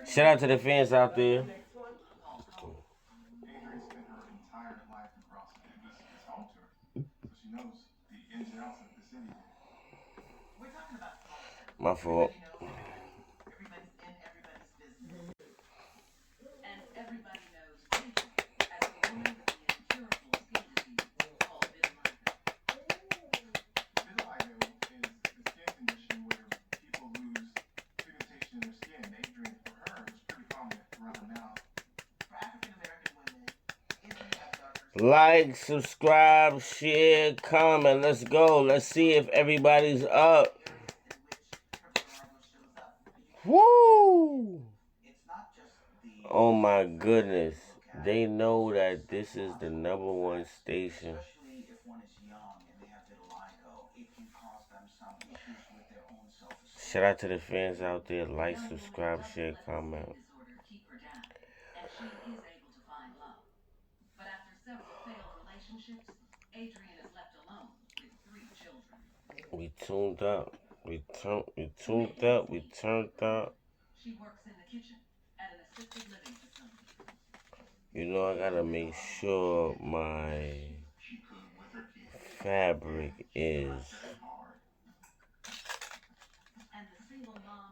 Shout out to the fans out there. My fault. Like, subscribe, share, comment. Let's go. Let's see if everybody's up. Woo! Oh my goodness. They know that this is the #1 station. Shout out to the fans out there. Like, subscribe, share, comment. We tuned up. We tuned up. We turned up. You know, I gotta make sure my fabric is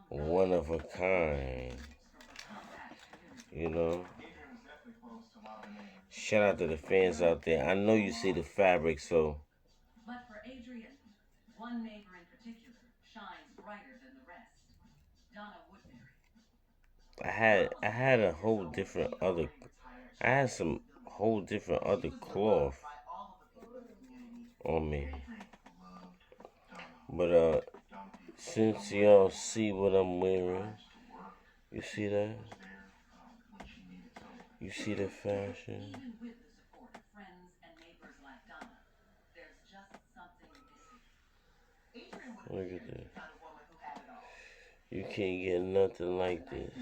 one of a kind. You know? Shout out to the fans out there. I know you see the fabric, so. But for Adrian, one neighbor in particular shines brighter than the rest. Donna Woodbury. I had a whole different other. I had some whole different other cloth on me. But since y'all see what I'm wearing, you see that? You see the fashion? Look at this. You can't get nothing like this.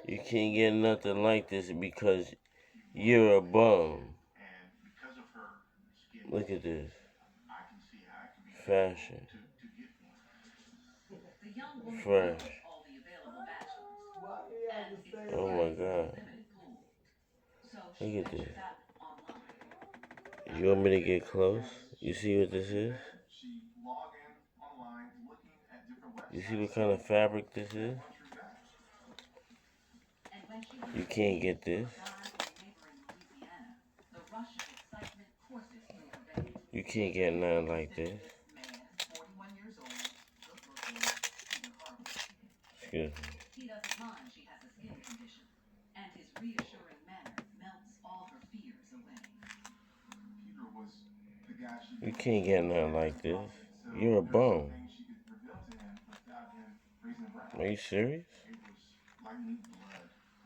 You can't get nothing like this because you're a bum. Look at this. Fashion. Fresh. Oh my God. Look at this. You want me to get close? You see what this is? You see what kind of fabric this is? You can't get this. You can't get nothing like this. Excuse me. You can't get nothing like this. You're a bum. Are you serious?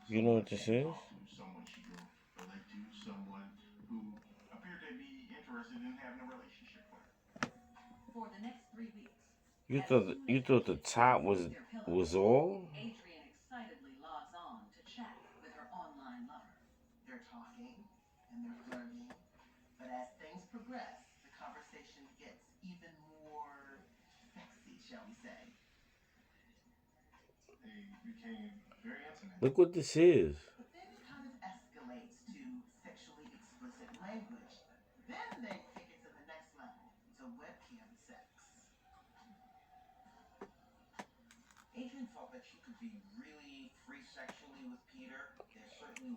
You know what this is? You thought the top was all? Look what this is.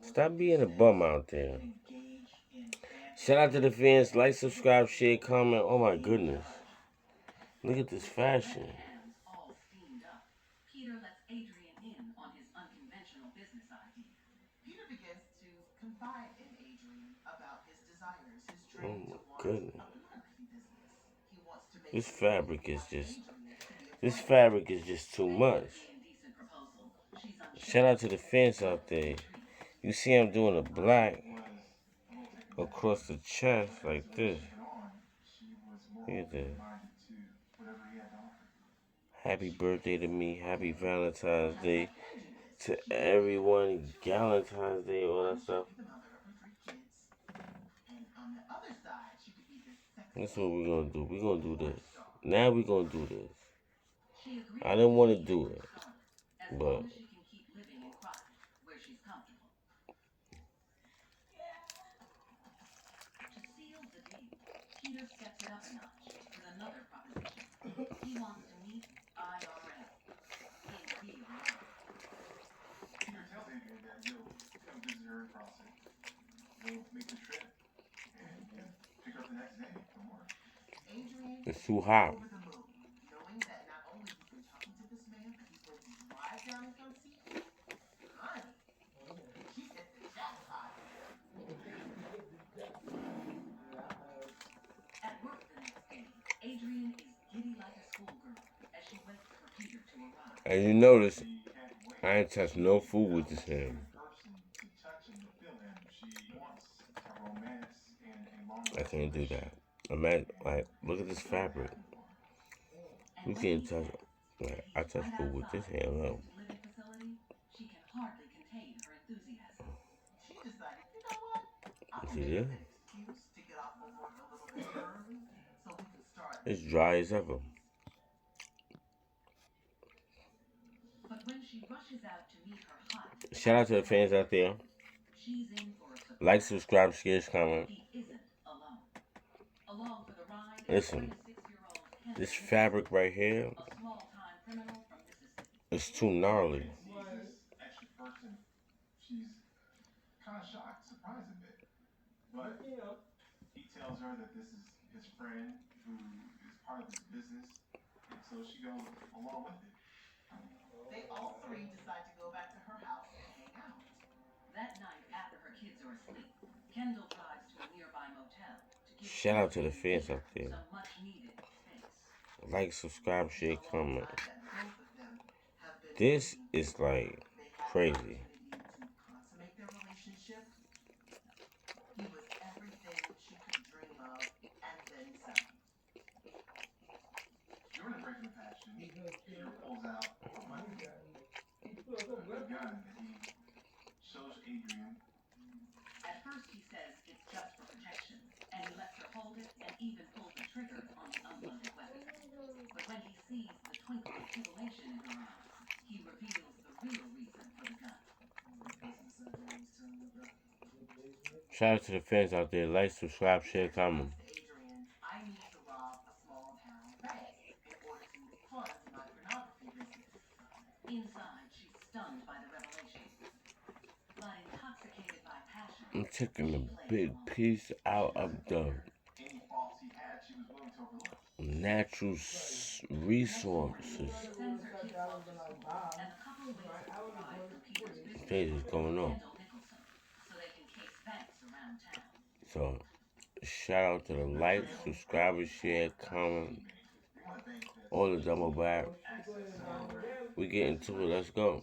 Stop being a bum out there. Shout out to the fans. Like, subscribe, share, comment. Oh my goodness. Look at this fashion. Oh my goodness. This fabric is just too much. Shout out to the fans out there. You see I'm doing a black across the chest like this. Look at this. Happy birthday to me. Happy Valentine's Day to everyone. Valentine's Day, all that stuff. That's what we're going to do. We're going to do this. Now we're going to do this. I didn't want to do it, but it's too hot. And you notice, I ain't touched no food with this hand. I can't do that. Imagine, like, look at this fabric. You can't touch it. Like, I touch food with this hand, look. See this? It's dry as ever. Shout out to the fans out there. Like, subscribe, share, comment. Listen, this fabric right here is too gnarly. Shout out to the fans out there. Like, subscribe, share, comment. This is like crazy. Shout out to the fans out there. Like, subscribe, share, comment. I'm taking a big piece out of the natural resources. What is going on? So, shout out to the like, subscribers, share, comment, all the double back. We get into it. Let's go.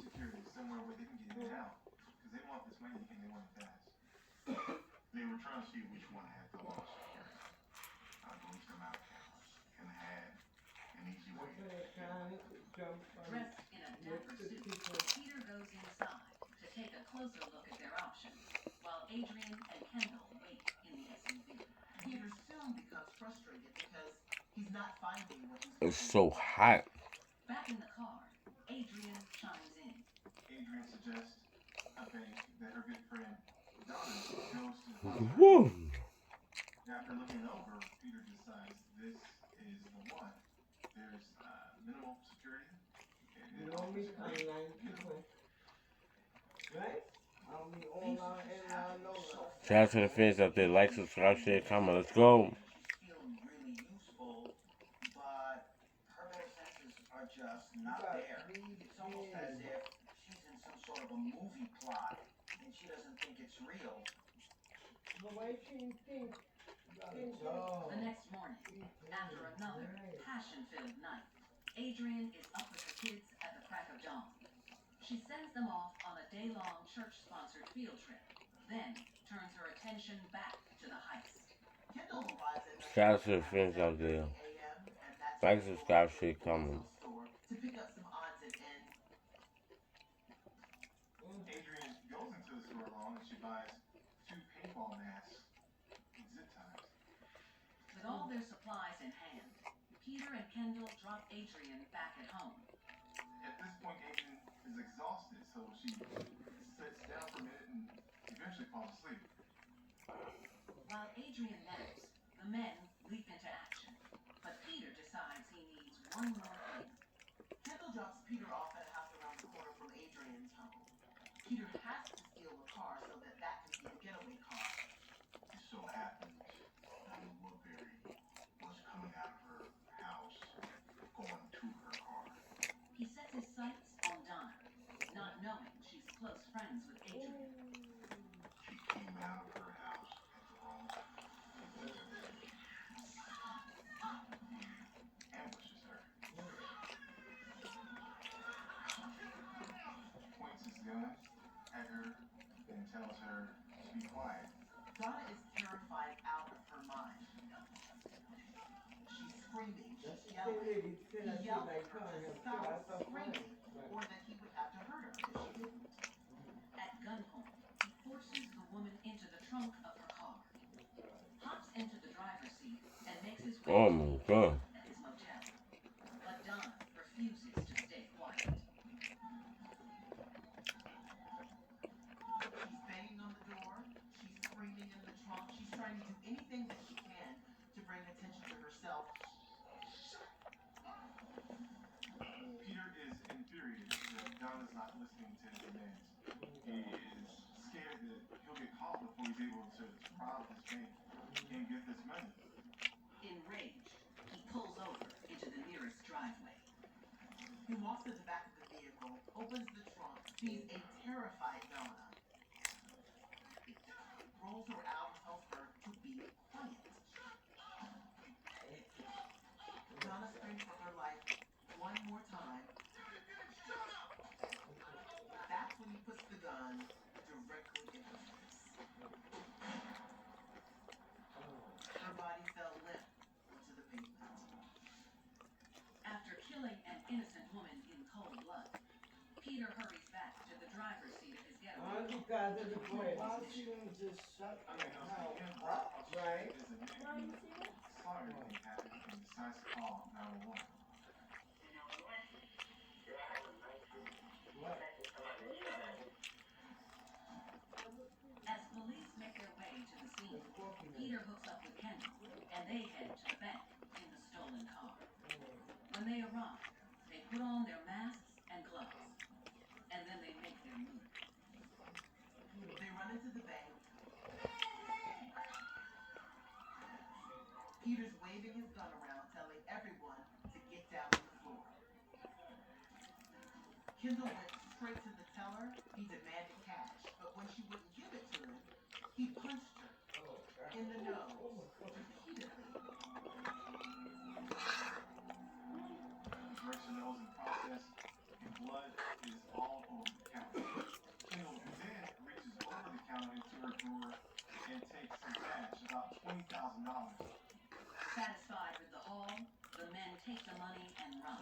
It's so hot. Woo. Shout out to the fans out there. Like, subscribe, share, comment. Let's go. The next morning, after another passion-filled night, Adrian is up with her kids at the crack of dawn. She sends them off on a day-long church-sponsored field trip, then turns her attention back to the heist. Shout out to the fans out there. Like, subscribe, share, comment. With all their supplies in hand, Peter and Kendall drop Adrian back at home. At this point, Adrian is exhausted, so she sits down for a minute and eventually falls asleep. While Adrian naps, the men leap into action. But Peter decides he needs one more thing. Kendall drops Peter off at a house around the corner from Adrian's home. Peter has to steal a car so that can be the getaway car. It so happens that Woodbury was coming out of her house, going to her car. He sets his sights on Donna, not knowing she's close friends with Adrian. She came out of her house at the wrong time. Ambushes her. Points his gun at her and tells her to be quiet. Donna is terrified out of her mind. She's screaming, she's yelling. He yelled at her to stop screaming or that he would have to hurt her if she didn't. At gunpoint, he forces the woman into the trunk of her car, hops into the driver's seat, and makes his way Oh my God. at his motel. But Donna refuses to stay quiet. She's banging on the door, she's screaming in the trunk, she's trying to do anything that she can to bring attention to herself. Peter is infuriated that Donna's not listening to his demands. He is scared that he'll get caught before he's able to rob his bank and get this money. Enraged, he pulls over into the nearest driveway. He walks to the back of the vehicle, opens the trunk, sees a terrified Donna, rolls her out and tells her to be quiet. Donna screams for her life one more time. That's when he puts the gun directly in her face. Her body fell limp onto the pavement. After killing an innocent woman in cold blood, Peter hurries back to the driver's seat of his getaway car. I mean, I'll see him Right. as a man. Saw everything happen and decides to call 911. As police make their way to the scene, Peter hooks up with Kendall, and they head to the bank in the stolen car. When they arrive, they put on their masks and gloves, and then they make their move. They run into the bank. Peter's waving his gun around, telling everyone to get down on the floor. Kendall went straight to the teller. He demanded cash, but when she wouldn't give it to him, he punched her in the nose repeatedly. He breaks her nose in the process, and blood is all over the counter. Kendall then reaches over the counter into her drawer and takes some cash, about $20,000. Satisfied with the haul, the men take the money and run.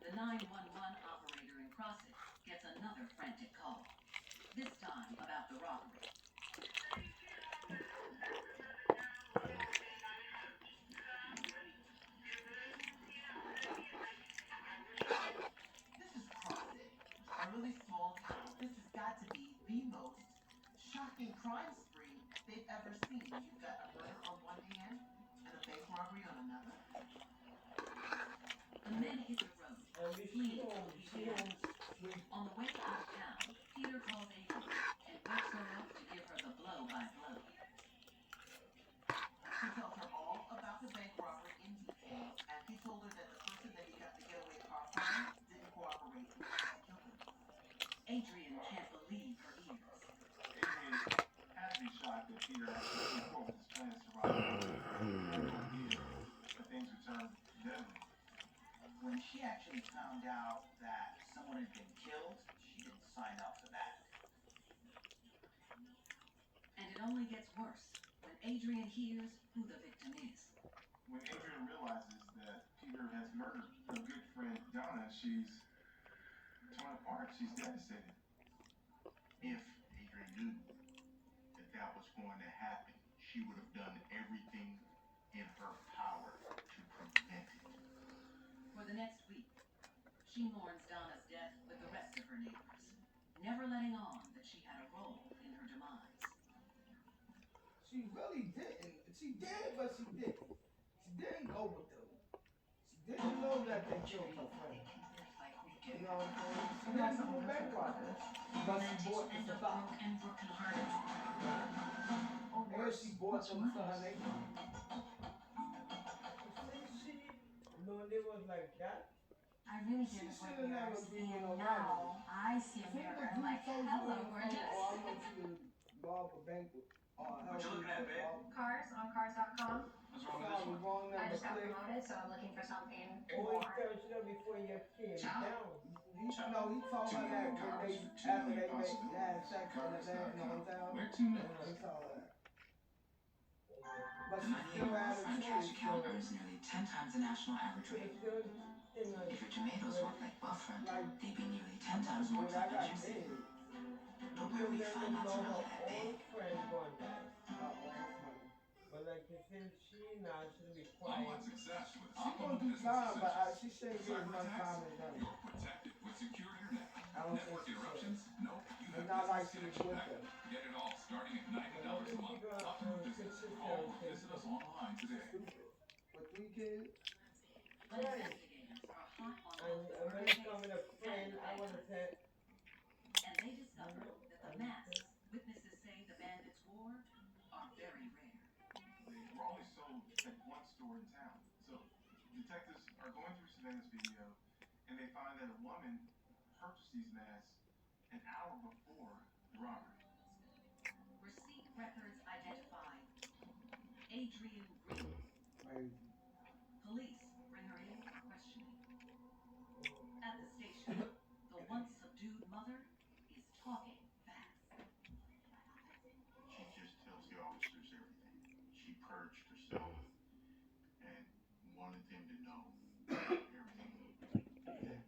The 911 operator in Crossett gets another frantic call, this time about the robbery. This is Crossett, a really small town. This has got to be the most shocking crime spree they've ever seen. You've got a murder on one hand and a bank robbery on another. The men hit the road, fleeing to Louisiana. On the way out of town, Peter calls Adrian and wakes her up to give her the blow-by-blow. He tells her all about the bank robbery in detail, and he told her that the person that he got the getaway car from didn't cooperate and tried to kill him. Adrian can't believe her ears. Adrian has to be shocked that Peter actually moved forward with his plans to rob her. But things would turn deadly. When she actually found out that someone had been killed, she didn't sign up for that. And it only gets worse when Adrian hears who the victim is. When Adrian realizes that Peter has murdered her good friend Donna, she's torn apart. She's devastated. If Adrian knew that was going to happen, she would have done everything in her power to prevent it. the next week, she mourns Donna's death with the rest of her neighbors, never letting on that she had a role in her demise. She really didn't. She did, but she didn't. She didn't go with them. She didn't know that they killed her friend. You know what I'm saying? She didn't do a bank robbery. But she bought the supply. And broken-hearted. And she bought them to her neighbor. She no, it was like that. I really She did should have never been around. now I see a mirror and I'm like, hello, gorgeous. Oh, I want you to rob a bank with. What you looking at, babe? Cars on cars.com. What's wrong with this one? Wrong I number, just got click. promoted, so I'm looking for something Always more. tells you that before you came Ciao. down. He told her that when they, after they had sex in the van in the hotel. Where to next? He told her that. But The she 98 still had a French cash choice. account earns nearly 10 times the national average rate. It's still thing like, If your tomatoes work like buffering, like they'd be nearly 10 times more when I fun got and juicy. big. But where we find mozzarella that big? Old friend going back. But like since she now should be quiet. Online success with She gonna do time, but she shouldn't get as much time as them. You're protected with secure internet. I don't Network think she interruptions? Nope. You It's have not like business she was connection with backup. them. Get it all starting at $90 a month. Optimum Business. Call or visit us online today. With 3 kids. But investigators are hot on And both the when murder it's case coming up friend, I and would have said, and they discover that the masks witnesses say the bandits wore are very rare. They were only sold at one store in town. So detectives are going through surveillance video and they find that a woman purchased these masks an hour before the robbery. Receipt records identify Adrian Green. crazy. Police bring her in for questioning. At the station, the once subdued mother is talking fast. She just tells the officers everything. She purged herself and wanted them to know everything that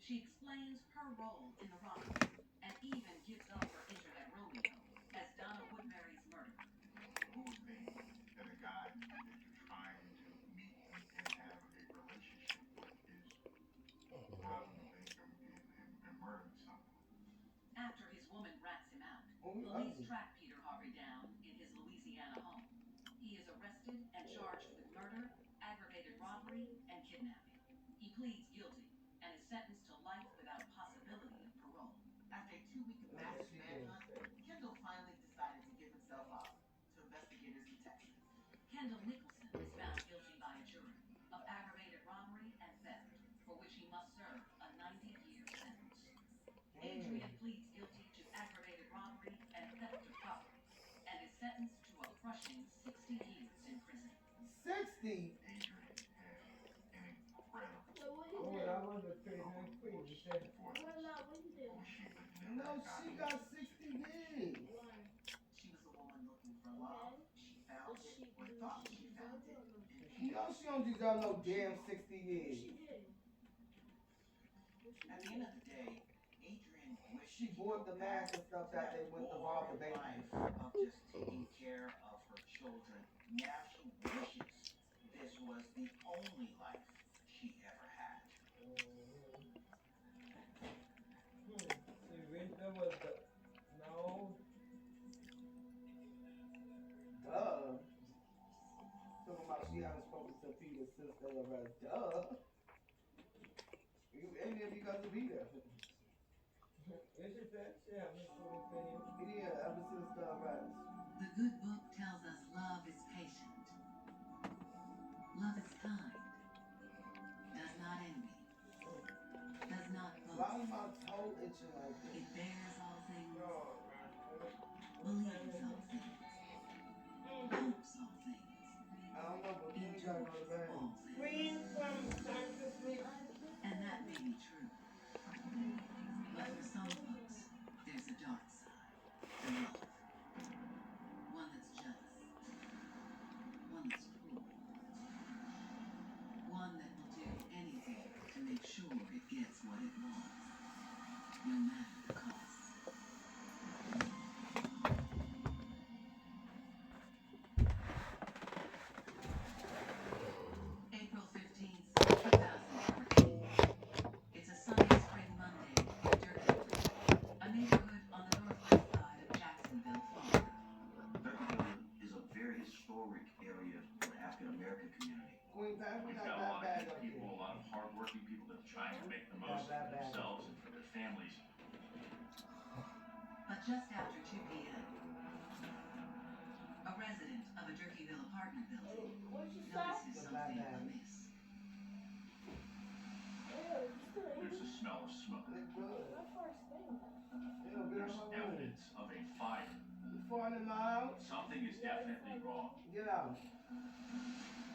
She explains her role in the robbery and even gives up her internet Romeo as Donna Woodbury's murderer. who would think that a guy that you're trying to meet and have a relationship with is robbing a bank and murdering someone. After his woman rats him out, Oh, police ugly. track Peter Harvey down in his Louisiana home. He is arrested and charged with murder, aggravated robbery, and kidnapping. He pleads guilty and is sentenced to life without possibility of parole. After a 2-week massive manhunt, Kendall finally decided to give himself up to investigators in Texas. Kendall Nicholson is found guilty by a jury of aggravated robbery and theft, for which he must serve a 90-year sentence. Adrian pleads guilty to aggravated robbery and theft of property, and is sentenced to a crushing 60 years in prison. 60? Adrian had an incredible Oh, I was a crazy queen. She said, before this. Oh, she would never no, have she gotten got 60 years. She was a woman looking for love. She found it, or thought she found it, in You know she don't deserve no damn 60 years. At the end of the day, Adrian wished She bought the mask and stuff that they went to rob the bank life with. of just taking care of her children. Now she wishes this was the only life she ever had. She wish there was the... No. Duh. Talking about she haven't spoken to Peter since they arrested. Duh. You Indian because of Peter. Is she said she haven't spoken to him? Yeah, ever since the arrest. The good book tells us love is patient. Love is kind. Does not envy. Does not Why boast. is my toe itching like this? It bears all things. Oh, Believes all things. Hopes all things. I don't know, but we gotta go to bed. All things. Queen from back to sleep. And that may be true. But for some folks, there's a dark side to love. One that's jealous. One that's cruel. One that will do anything to make sure it gets what it wants. No matter the cost. historic area for African American community. Queen, pass me We've that got a black lot of bag good up people, there. a lot of hardworking people that are trying to make the most That for bag up themselves there. and for their families. But just after 2 p.m., a resident of a Jerkyville apartment building notices The black something bag. amiss. There's a smell of smoke. It's good. Ew, get There's out my room. evidence of a fire. You farting in my house? Something is definitely wrong. Get out.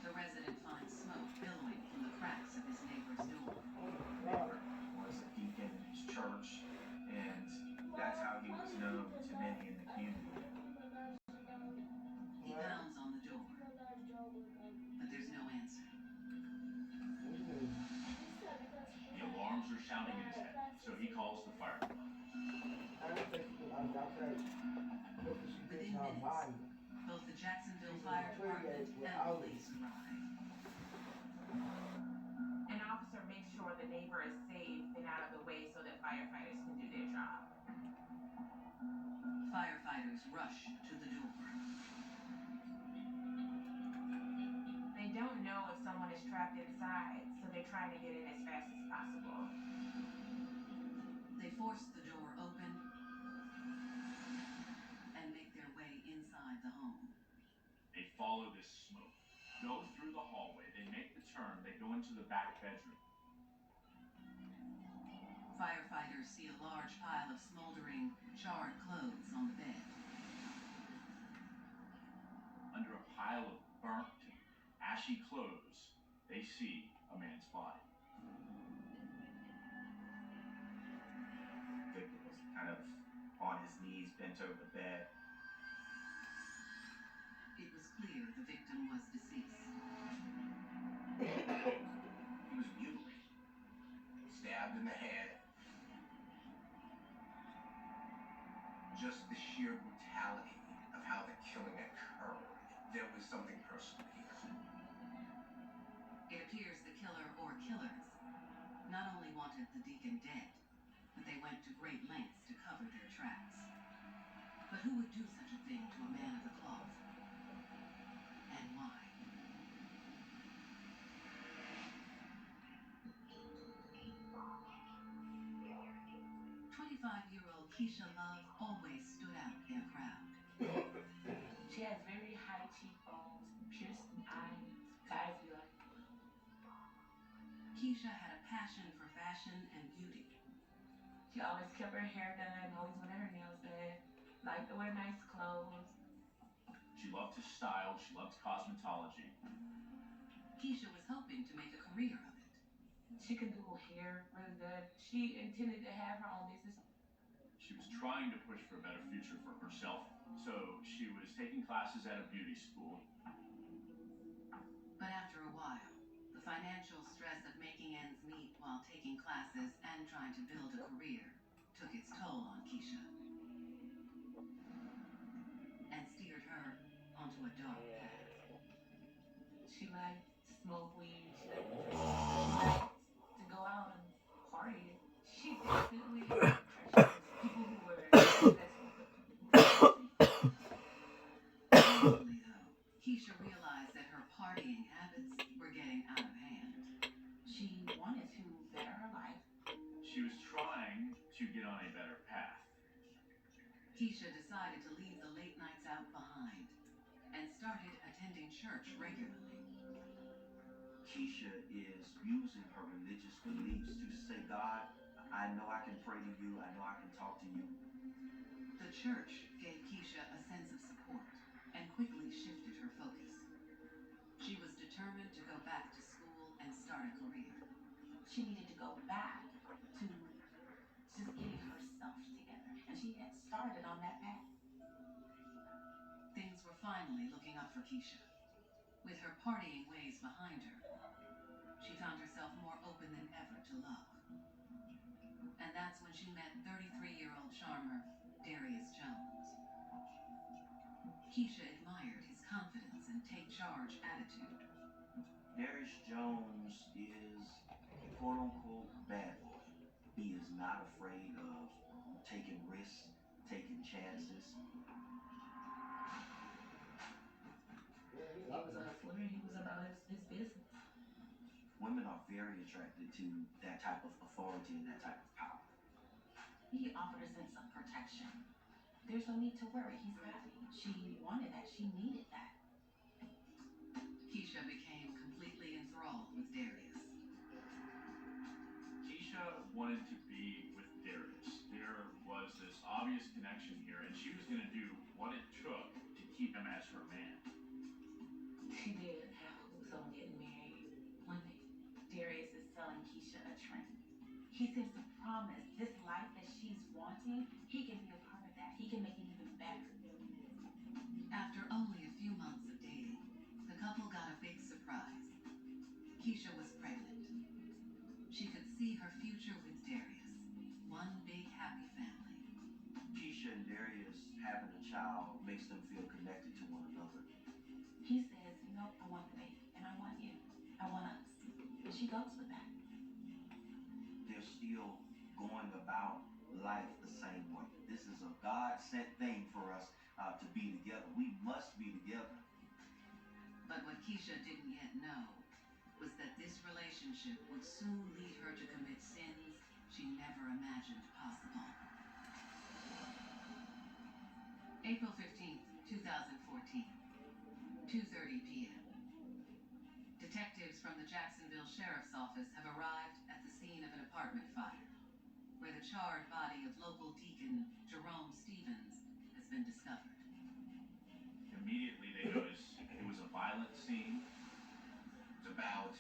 The resident finds smoke billowing from the cracks of his neighbor's door. Neighbor was a deacon in his church, and that's how he was known to many in the community. He pounds on the door, but there's no answer. The alarms are sounding in his head, so he calls the fire department. Within minutes, both the Jacksonville Fire Department and police arrive. An officer makes sure the neighbor is safe and out of the way so that firefighters can do their job. Firefighters rush to the door. They don't know if someone is trapped inside, so they're trying to get in as fast as possible. They force the door open and make their way inside the home. They follow this smoke, go through the hallway, they make the turn, they go into the back bedroom. Firefighters see a large pile of smoldering, charred clothes on the bed. Under a pile of burnt, ashy clothes, they see a man's body. Victim was kind of on his knees, bent over the bed. It was clear the victim was deceased. He was mutilated, stabbed in the head. Just the sheer brutality of how the killing occurred. There was something personal here. It appears the killer or killers not only wanted the deacon dead, but they went to great lengths to cover their tracks. But who would do such a thing to a man of the cloth? And why? "25-year-old Keisha Love always stood out in a crowd. She has very high cheekbones, piercing eyes. Guys be like, Keisha had a passion for fashion and beauty. she always kept her hair done, always wanted her nails done, liked to wear nice clothes. She loved to style, she loved cosmetology. Keisha was hoping to make a career of it. She could do hair really good. She intended to have her own business. She was trying to push for a better future for herself, so she was taking classes at a beauty school. But after a while, the financial stress of making ends meet while taking classes and trying to build a career took its toll on Keisha and steered her onto a dark path. She liked to smoke weed. She liked to drink. She liked to go out and party. She definitely had attraction to people who were successful. Eventually, though, Keisha realized that her partying habits were getting out of hand. She wanted to better her life. She was trying to get on a better path. Keisha decided to leave the late nights out behind and started attending church regularly. Keisha is using her religious beliefs to say, God, I know I can pray to you. I know I can talk to you. The church gave Keisha a sense of support and quickly shifted her focus. She was determined to go back to school and start a career. She needed to go back to just getting herself together. And she had started on that path. Things were finally looking up for Keisha. With her partying ways behind her, she found herself more open than ever to love. And that's when she met 33-year-old charmer Darius Jones. Keisha admired his confidence and take-charge attitude. Darius Jones is a quote-unquote bad boy. He is not afraid of taking risks, taking chances. it's business. Women are very attracted to that type of authority and that type of power. He offered a sense of protection. There's no need to worry. He's got me. She wanted that. She needed that. Keisha became completely enthralled with Darius. Keisha wanted to be with Darius. There was this obvious connection here, and she was going to do what it took to keep him as her man. She did have hopes on getting married one day. Darius is selling Keisha a train. He seems to promise this life that she's wanting, he can be a part of that. He can make it even better. After only a few months of dating, the couple got a big surprise. Keisha was pregnant. She could see her future with Darius, one big happy family. Keisha and Darius having a child makes them feel connected to one another. He says, you know, I want the baby, and I want you. I want us. And she goes with that. They're still going about life the same way. This is a God-sent thing for us to be together. We must be together. But what Keisha didn't yet know was that this relationship would soon lead her to commit sins she never imagined possible. April 15th, 2014, 2:30 p.m. Detectives from the Jacksonville Sheriff's Office have arrived at the scene of an apartment fire, where the charred body of local deacon Jerome Stevens has been discovered. Immediately, they noticed it was a violent scene. It's about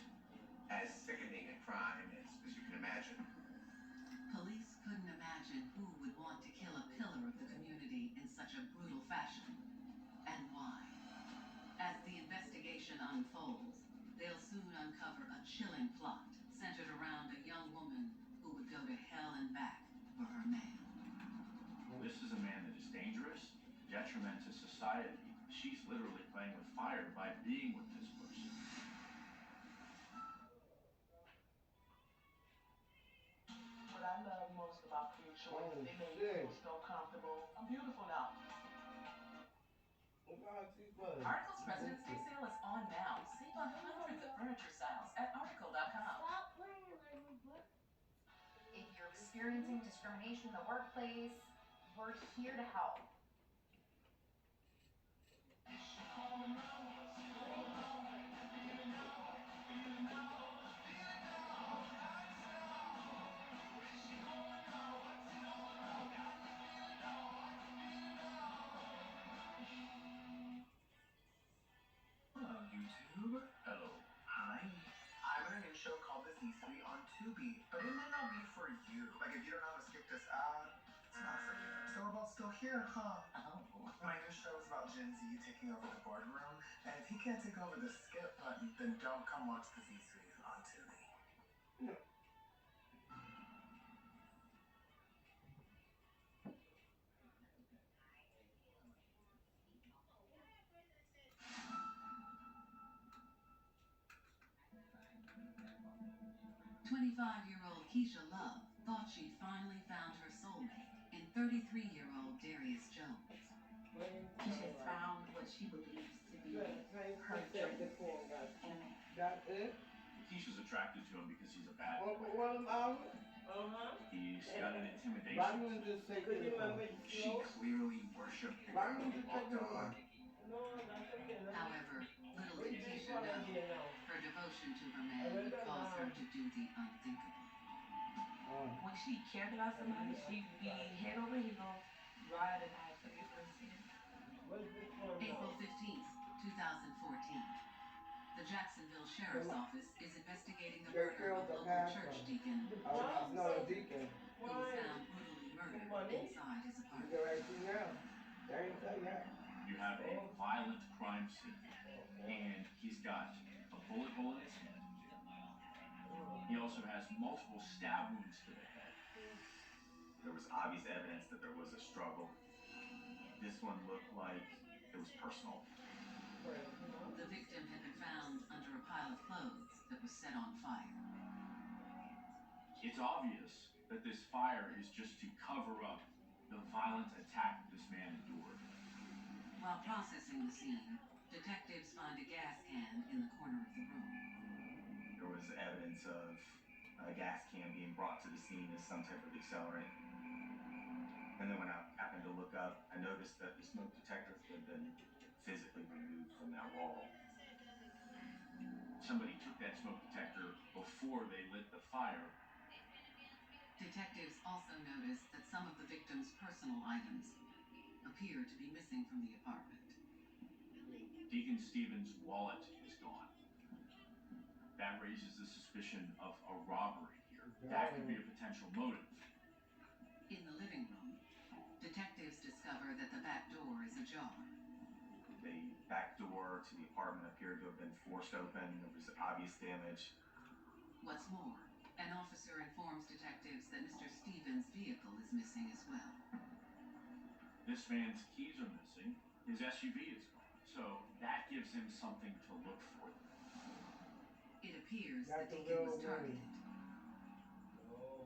as sickening a crime as you can imagine. Police couldn't imagine who would want to kill a pillar of the community in such a brutal fashion, and why. As the investigation unfolds, they'll soon uncover a chilling plot centered around a young woman who would go to hell and back for her man. This is a man that is dangerous, detriment to society. She's literally playing with fire by being with this person. What I love most about Future is they made me feel so comfortable. I'm beautiful now. Article's President's Day sale is on now. Save on hundreds of furniture styles at article.com. If you're experiencing discrimination in the workplace, we're here to help. Hello, YouTube. Hello. Hi. I'm in a new show called The C-Suite on Tubi, but it might not be for you. Like, if you don't know how to skip this ad, it's not for you. So we're both still here, huh? Oh. My new show is about Gen Z taking over the boardroom, and if he can't take over the skip button, then don't come watch The C-Suite on Tubi. 25-year-old Keisha Love thought she'd finally found her soulmate in 33-year-old Darius Jones. Keisha's found what she believes to be her dream. And a man. That's it? Keisha's attracted to him because he's a bad Well, boy. He's got an intimidation. Why don't you just say this one? She clearly worshipped the Why girl don't who you take walked this on. one? However, little did Keisha know, her devotion to her man would cause her to do the unthinkable. When she cared about somebody, she'd be head over heels, ride or die for their person. April 15th, 2014. The Jacksonville Sheriff's Office is investigating the murder of local church deacon Jermin, No, the deacon. who was found brutally murdered inside his You apartment. go right through now. They ain't tell you that. You have a violent crime scene, and he's got a bullet hole in his head. He also has multiple stab wounds to the head. There was obvious evidence that there was a struggle. This one looked like it was personal. The victim had been found under a pile of clothes that was set on fire. It's obvious that this fire is just to cover up the violent attack this man endured. While processing the scene, detectives find a gas can in in the corner of the room. There was evidence of a gas can being brought to the scene as some type of accelerant. And then when I happened to look up, I noticed that the smoke detector had been physically removed from that wall. Somebody took that smoke detector before they lit the fire. Detectives also noticed that some of the victim's personal items appear to be missing from the apartment. Deacon Stevens' wallet is gone. That raises the suspicion of a robbery here. That could be a potential motive. In the living room, detectives discover that the back door is ajar. The back door to the apartment appeared to have been forced open. There was obvious damage. What's more, an officer informs detectives that Mr. Stevens' vehicle is missing as well. This man's keys are missing. His SUV is gone. So that gives him something to look for. It appears the Deacon was targeted.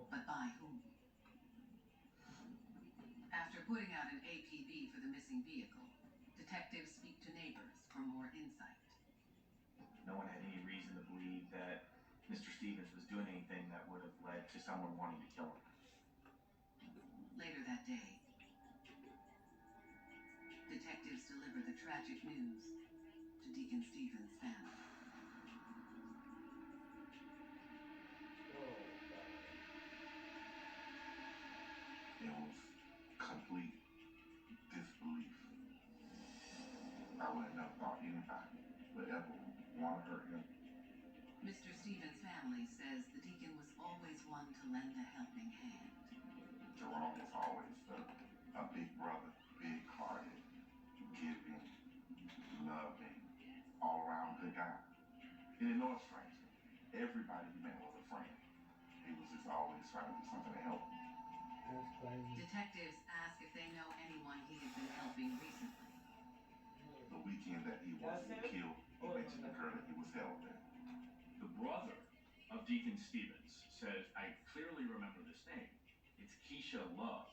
But by whom? After putting out an APB for the missing vehicle, detectives speak to neighbors for more insight. No one had any reason to believe that Mr. Stevens was doing anything that would have led to someone wanting to kill him. Later that day, detectives deliver the tragic news to Deacon Stevens' family. It was complete disbelief. I would have never thought anybody would ever want to hurt him. Mr. Stevens' family says the Deacon was always one to lend a helping hand. Jerome is always a big brother, big-hearted, giving, loving, all-around good guy. He didn't know a stranger. Everybody he met was a friend. He was just always trying to do something to help. That's crazy. Detectives ask if they know anyone he has been helping recently. The weekend that he was killed, he mentioned the girl that he was helping. The brother of Deacon Stevens says, I clearly remember this name. It's Keisha Love.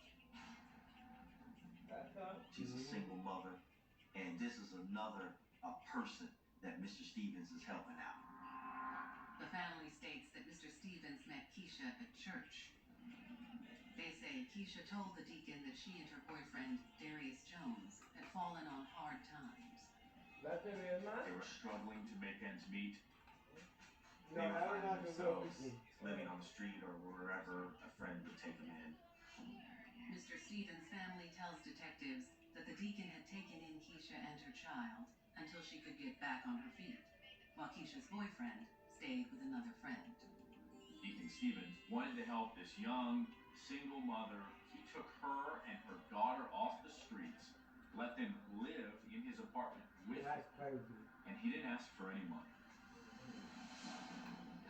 She's a single mother, and this is another person that Mr. Stevens is helping out. The family states that Mr. Stevens met Keisha at church. They say Keisha told the Deacon that she and her boyfriend, Darius Jones, had fallen on hard times. They were struggling to make ends meet. No, They were I don't finding know themselves living on the street or wherever a friend would take them in. Mr. Stevens' family tells detectives that the Deacon had taken in Keisha and her child until she could get back on her feet, while Keisha's boyfriend stayed with another friend. Deacon Stevens wanted to help this young, single mother. He took her and her daughter off the streets, let them live in his apartment with him, That's crazy. and he didn't ask for any money.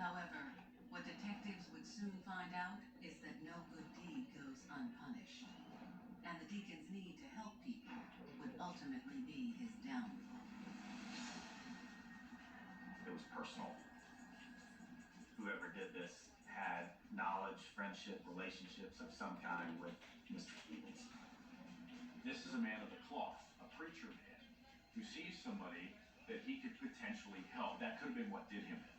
However, what detectives would soon find out is that no good deed goes unpunished, and the Deacon's need to help people would ultimately be his downfall. It was personal. Whoever did this had knowledge, friendship, relationships of some kind with Mr. Stevens. This is a man of the cloth, a preacher man, who sees somebody that he could potentially help. That could have been what did him in.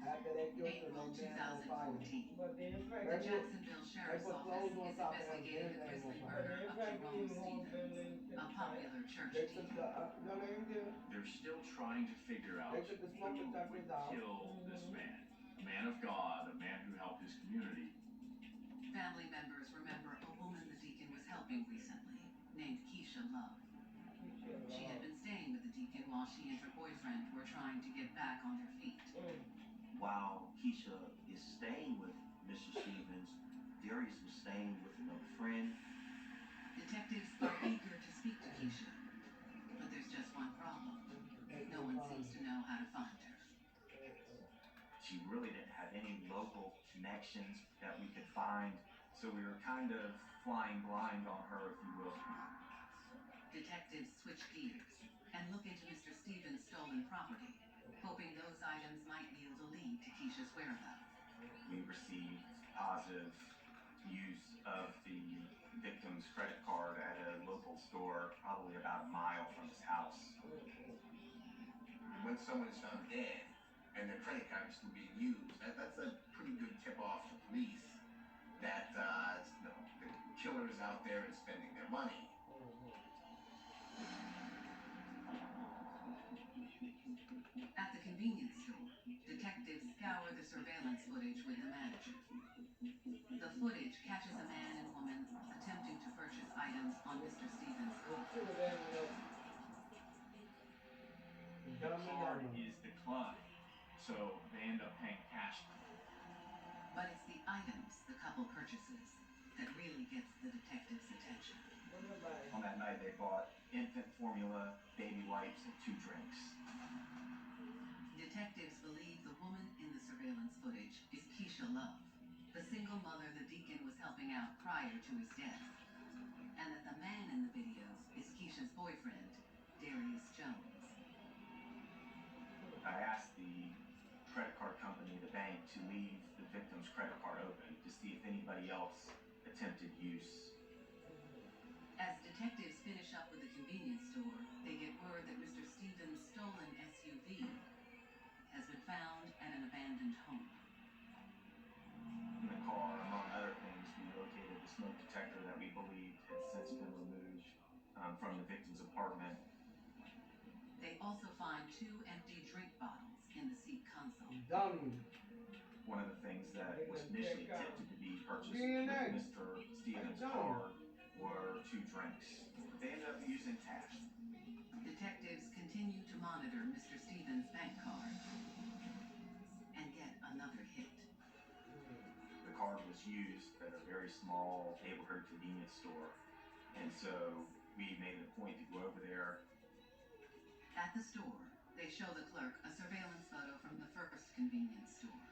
After they killed the April man on fire. 2014, the Jacksonville Sheriff's Office is investigating the grisly murder of Jerome Stevens, a popular church They took deacon. the, no, they didn't get it. They're still trying to figure out They took the smoke who detectors would out. kill this man. A man of God, a man who helped his community. Family members remember a woman the Deacon was helping recently, named Keisha Love. She had been staying with the Deacon while she and her boyfriend were trying to get back on their feet. While Keisha is staying with Mr. Stevens, Darius was staying with another friend. Detectives are eager to speak to Keisha, but there's just one problem. No one seems to know how to find her. She really didn't have any local connections that we could find, so we were kind of flying blind on her, if you will. Detectives switch gears and look into Mr. Stevens' stolen property, hoping those items might yield a lead to Keisha's whereabouts. We received positive use of the victim's credit card at a local store, probably about a mile from his house. When someone is found dead and their credit card is still being used, that's a pretty good tip-off to police that the killer is out there and spending their money. At the convenience store, detectives scour the surveillance footage with the manager. The footage catches a man and woman attempting to purchase items on Mr. Stevens' card. The card is declined, so they end up paying cash. But it's the items the couple purchases that really gets the detective's attention. On that night, they bought infant formula, baby wipes, and 2 drinks. Detectives believe the woman in the surveillance footage is Keisha Love, the single mother the deacon was helping out prior to his death, and that the man in the videos is Keisha's boyfriend, Darius Jones. I asked the credit card company, the bank, to leave the victim's credit card open to see if anybody else attempted use. As detectives finish up with the convenience store, they get word that Mr. Stevens' stolen SUV has been found at an abandoned home. In the car, among other things, we located the smoke detector that we believed had since been removed from the victim's apartment. They also find 2 empty drink bottles in the seat console. One of the things that was initially tipped to be purchased with Mr. Stevens' car were 2 drinks. They ended up using cash. Detectives continue to monitor Mr. Stevens' bank card and get another hit. The card was used at a very small neighborhood convenience store, and so we made it a point to go over there. At the store, they show the clerk a surveillance photo from the first convenience store.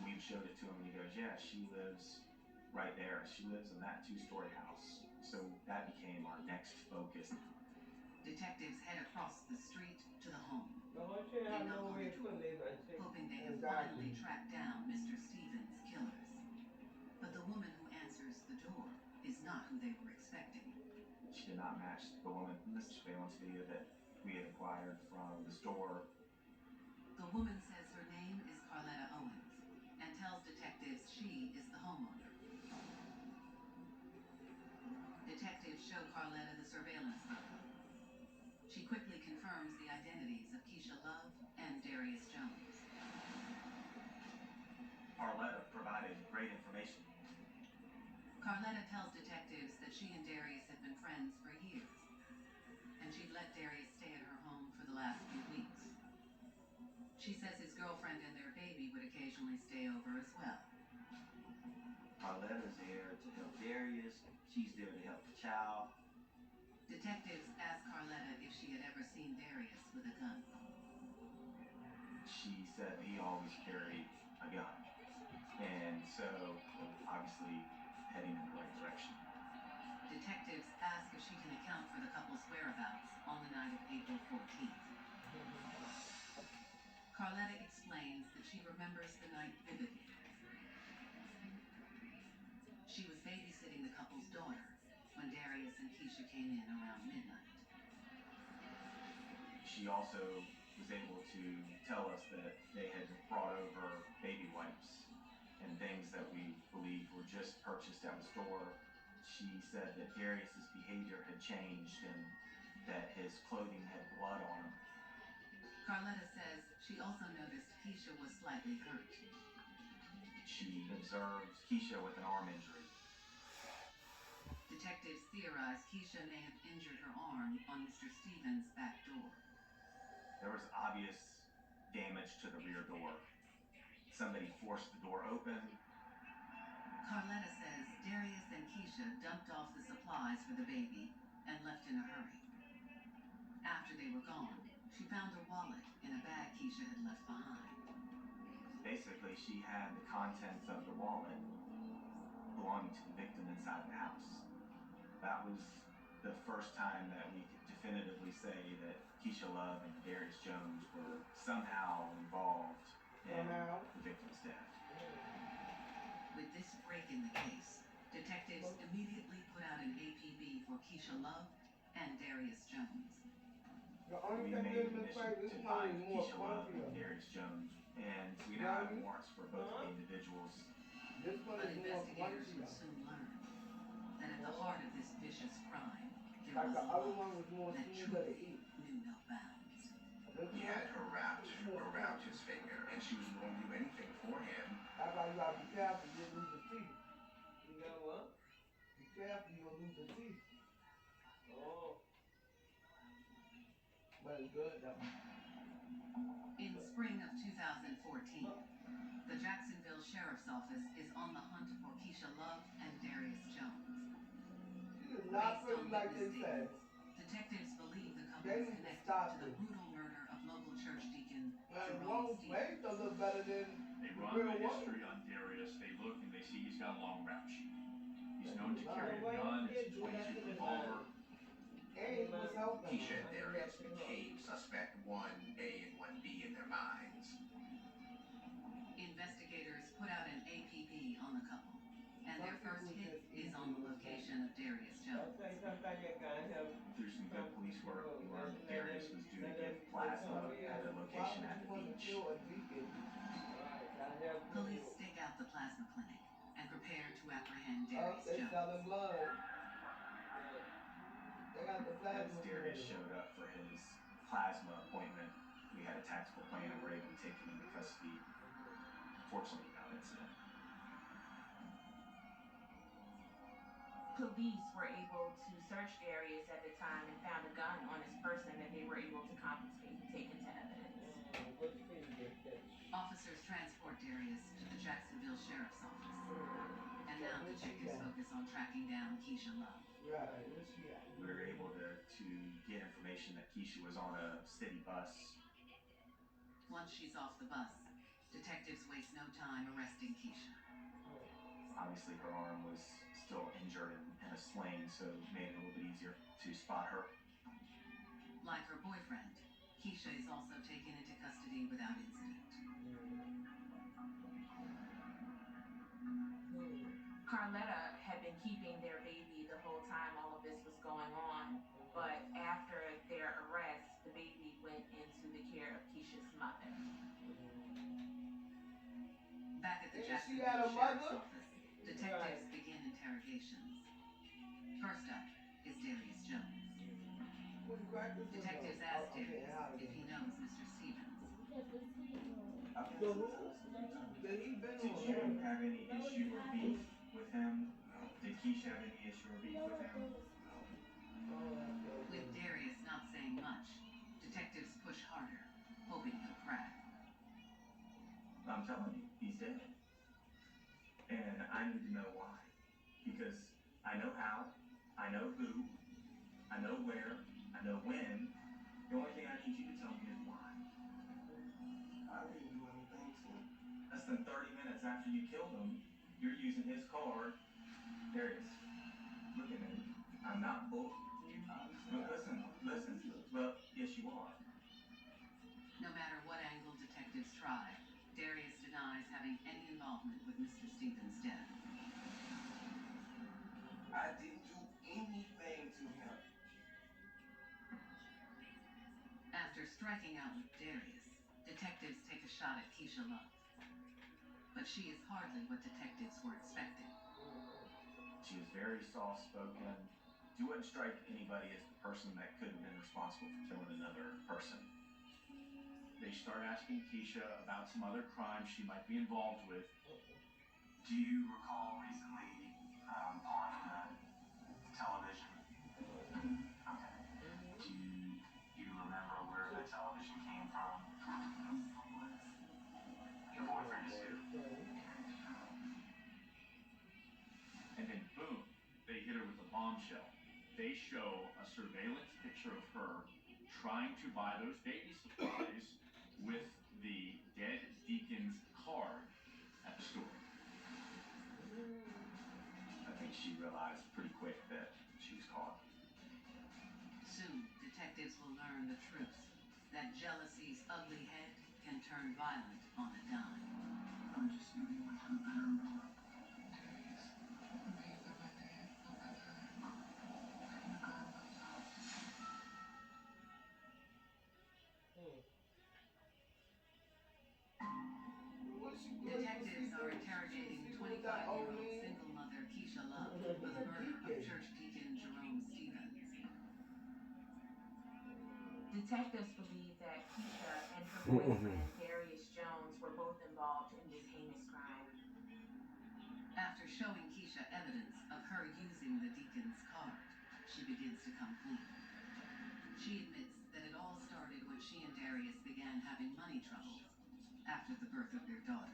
We showed it to him, and he goes, "Yeah, she lives right there. She lives in that 2-story house." So that became our next focus. Detectives head across the street to the home. They knock on the door, hoping they have finally tracked down Mr. Stevens' killers. But the woman who answers the door is not who they were expecting. She did not match the woman from the surveillance video that we had acquired from the store. The woman says her name is Carletta Owens and tells detectives she is the homeowner. Detectives show Carletta the surveillance photo. She quickly confirms the identities of Keisha Love and Darius Jones. Carletta provided great information. Carletta tells detectives that she and Darius had been friends for years, and she'd let Darius stay at her home for the last few weeks. She says his girlfriend and their baby would occasionally stay over as well. Carletta's there to help Darius. She's there to help the child. Detectives ask Carletta if she had ever seen Darius with a gun. She said he always carried a gun. And so, obviously, heading in the right direction. Detectives ask if she can account for the couple's whereabouts on the night of April 14th. Carletta explains that she remembers the night vividly. She was babysitting the couple's daughter when Darius and Keisha came in around midnight. She also was able to tell us that they had brought over baby wipes and things that we believe were just purchased at the store. She said that Darius's behavior had changed and that his clothing had blood on him. Carletta says she also noticed Keisha was slightly hurt. She observed Keisha with an arm injury. Detectives theorize Keisha may have injured her arm on Mr. Stevens' back door. There was obvious damage to the rear door. Somebody forced the door open. Carletta says Darius and Keisha dumped off the supplies for the baby and left in a hurry. After they were gone, she found a wallet in a bag Keisha had left behind. Basically, she had the contents of the wallet belonging to the victim inside the house. That was the first time that we could definitively say that Keisha Love and Darius Jones were somehow involved in the victim's death. this break in the case, detectives immediately put out an APB for Keisha Love and Darius Jones. The only We thing made in a this mission fight, this to one find is more Keisha Love and funkier. Darius Jones, and we now have warrants for both of the individuals. This one But is more investigators would funkier. soon learn that at the heart of this vicious crime, there Like was the a other love one was more that smoother to truly eat. knew no bounds. This He one had her wrapped is more around funky. his finger, and she was willing to do anything for him. That's why you gotta be careful, you'll lose your teeth. You gotta what? Be careful, you'll lose your teeth. Oh. But it's good though. In spring of 2014, the Jacksonville Sheriff's Office is on the hunt for Keisha Love and Darius Jones. She is not Based pretty on like witness they say. statements, detectives believe the couple They is need to connected stop to the this. brutal murder of local church deacon And Jerome Rome's Stevens. face don't look better than They the run real the one. history on Darius. They look and they see he's got a long rap sheet. He's That's known to a lot. carry a gun. It's a 22 revolver. And he was helping Keisha him. and Darius became suspect 1A and 1B in their minds. Investigators put out an APB on the couple, and their first hit is on the location of Darius Jones. Through some good police work, we learned that Darius was due to give plasma at a location at the beach. Police stake out the plasma clinic and prepare to apprehend Oh, Darius they Jones. selling blood. They got the As plasma. Darius showed up for his plasma appointment, we had a tactical plan and were able to take him into custody, fortunately without incident. Police were able to search Darius at the time and found a gun on his person that they were able to confiscate and take into evidence. Officers transport Darius to the Jacksonville Sheriff's Office. And now detectives focus on tracking down Keisha Love. Right. We were able to get information that Keisha was on a city bus. Once she's off the bus, detectives waste no time arresting Keisha. Obviously, her arm was still injured in a sling, so it made it a little bit easier to spot her. Like her boyfriend, Keisha is also taken into custody without incident. Carletta had been keeping their baby the whole time all of this was going on, but after their arrest, the baby went into the care of Keisha's mother. Back at the She Jacksonville had a Sheriff's mother? Office, detectives begin interrogations. First up is Darius Jones. Detectives ask Darius if he knows Mr. Stevens. I've had some time. Did he been Did on you have any issue or beef with him? Did Keisha have any issue or beef with him? With Darius not saying much, detectives push harder, hoping he'll crack. I'm telling you, he's dead. And I need to know why. Because I know how, I know who, I know where, I know when. The only thing I need you to tell me is why. I didn't do anything to him. Less than 30 minutes after you killed him, you're using his car. Darius, look at me. I'm not bullying you. But listen. Well, yes, you are. No matter what angle detectives try, Darius denies having any involvement with Mr. Stevens' death. I didn't do anything to him. After striking out with Darius, detectives take a shot at Keisha Love. But she is hardly what detectives were expecting. She was very soft-spoken. She wouldn't strike anybody as the person that could have been responsible for killing another person. They start asking Keisha about some other crimes she might be involved with. Do you recall recently pawning the television? Okay. Do you remember where the television came from? Your boyfriend is who? And then boom, they hit her with a bombshell. They show a surveillance picture of her trying to buy those baby supplies with the dead deacon's card at the store. I think she realized pretty quick that she was caught. Soon, detectives will learn the truth, that jealousy's ugly head can turn violent on a dime. I'm just doing what I'm better. Detectives believe that Keisha and her boyfriend, Darius Jones, were both involved in this heinous crime. After showing Keisha evidence of her using the deacon's card, she begins to come clean. She admits that it all started when she and Darius began having money troubles after the birth of their daughter.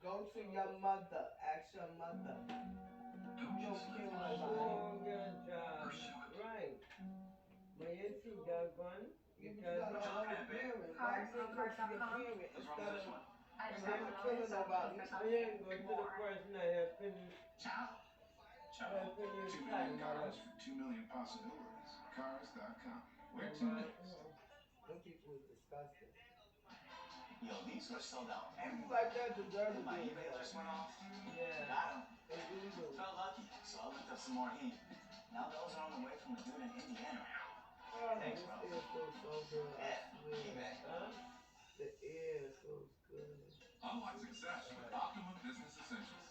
Go to your mother. Ask your mother. Don't You just don't let kill the nobody. Strong your job. pursue it. Right. But you see that one? You Because got What you all looking the at, babe? parent. Why Cards you on ain't go to your cards.com. parent What's wrong with instead this of one? I just You're have not one killing of those, so nobody. in case I there's ain't go something to the more. person that helping Ciao. Ciao. helping you 2 type million my cars for 2 million possibilities. Cars.com. Where to my next? Them people is disgusting. Yo, these are sold out People everywhere. like that deserve to My be in eBay jail. just went off. Yeah. Got 'em. It's illegal. Felt lucky, so I looked up some more heat. Now those are on the way from a dude in Indiana. Oh, Thanks, this bro. air feels so good. I Yeah, swear. eBay. Huh? The air feels good. Unlock success with Optimum Business Essentials.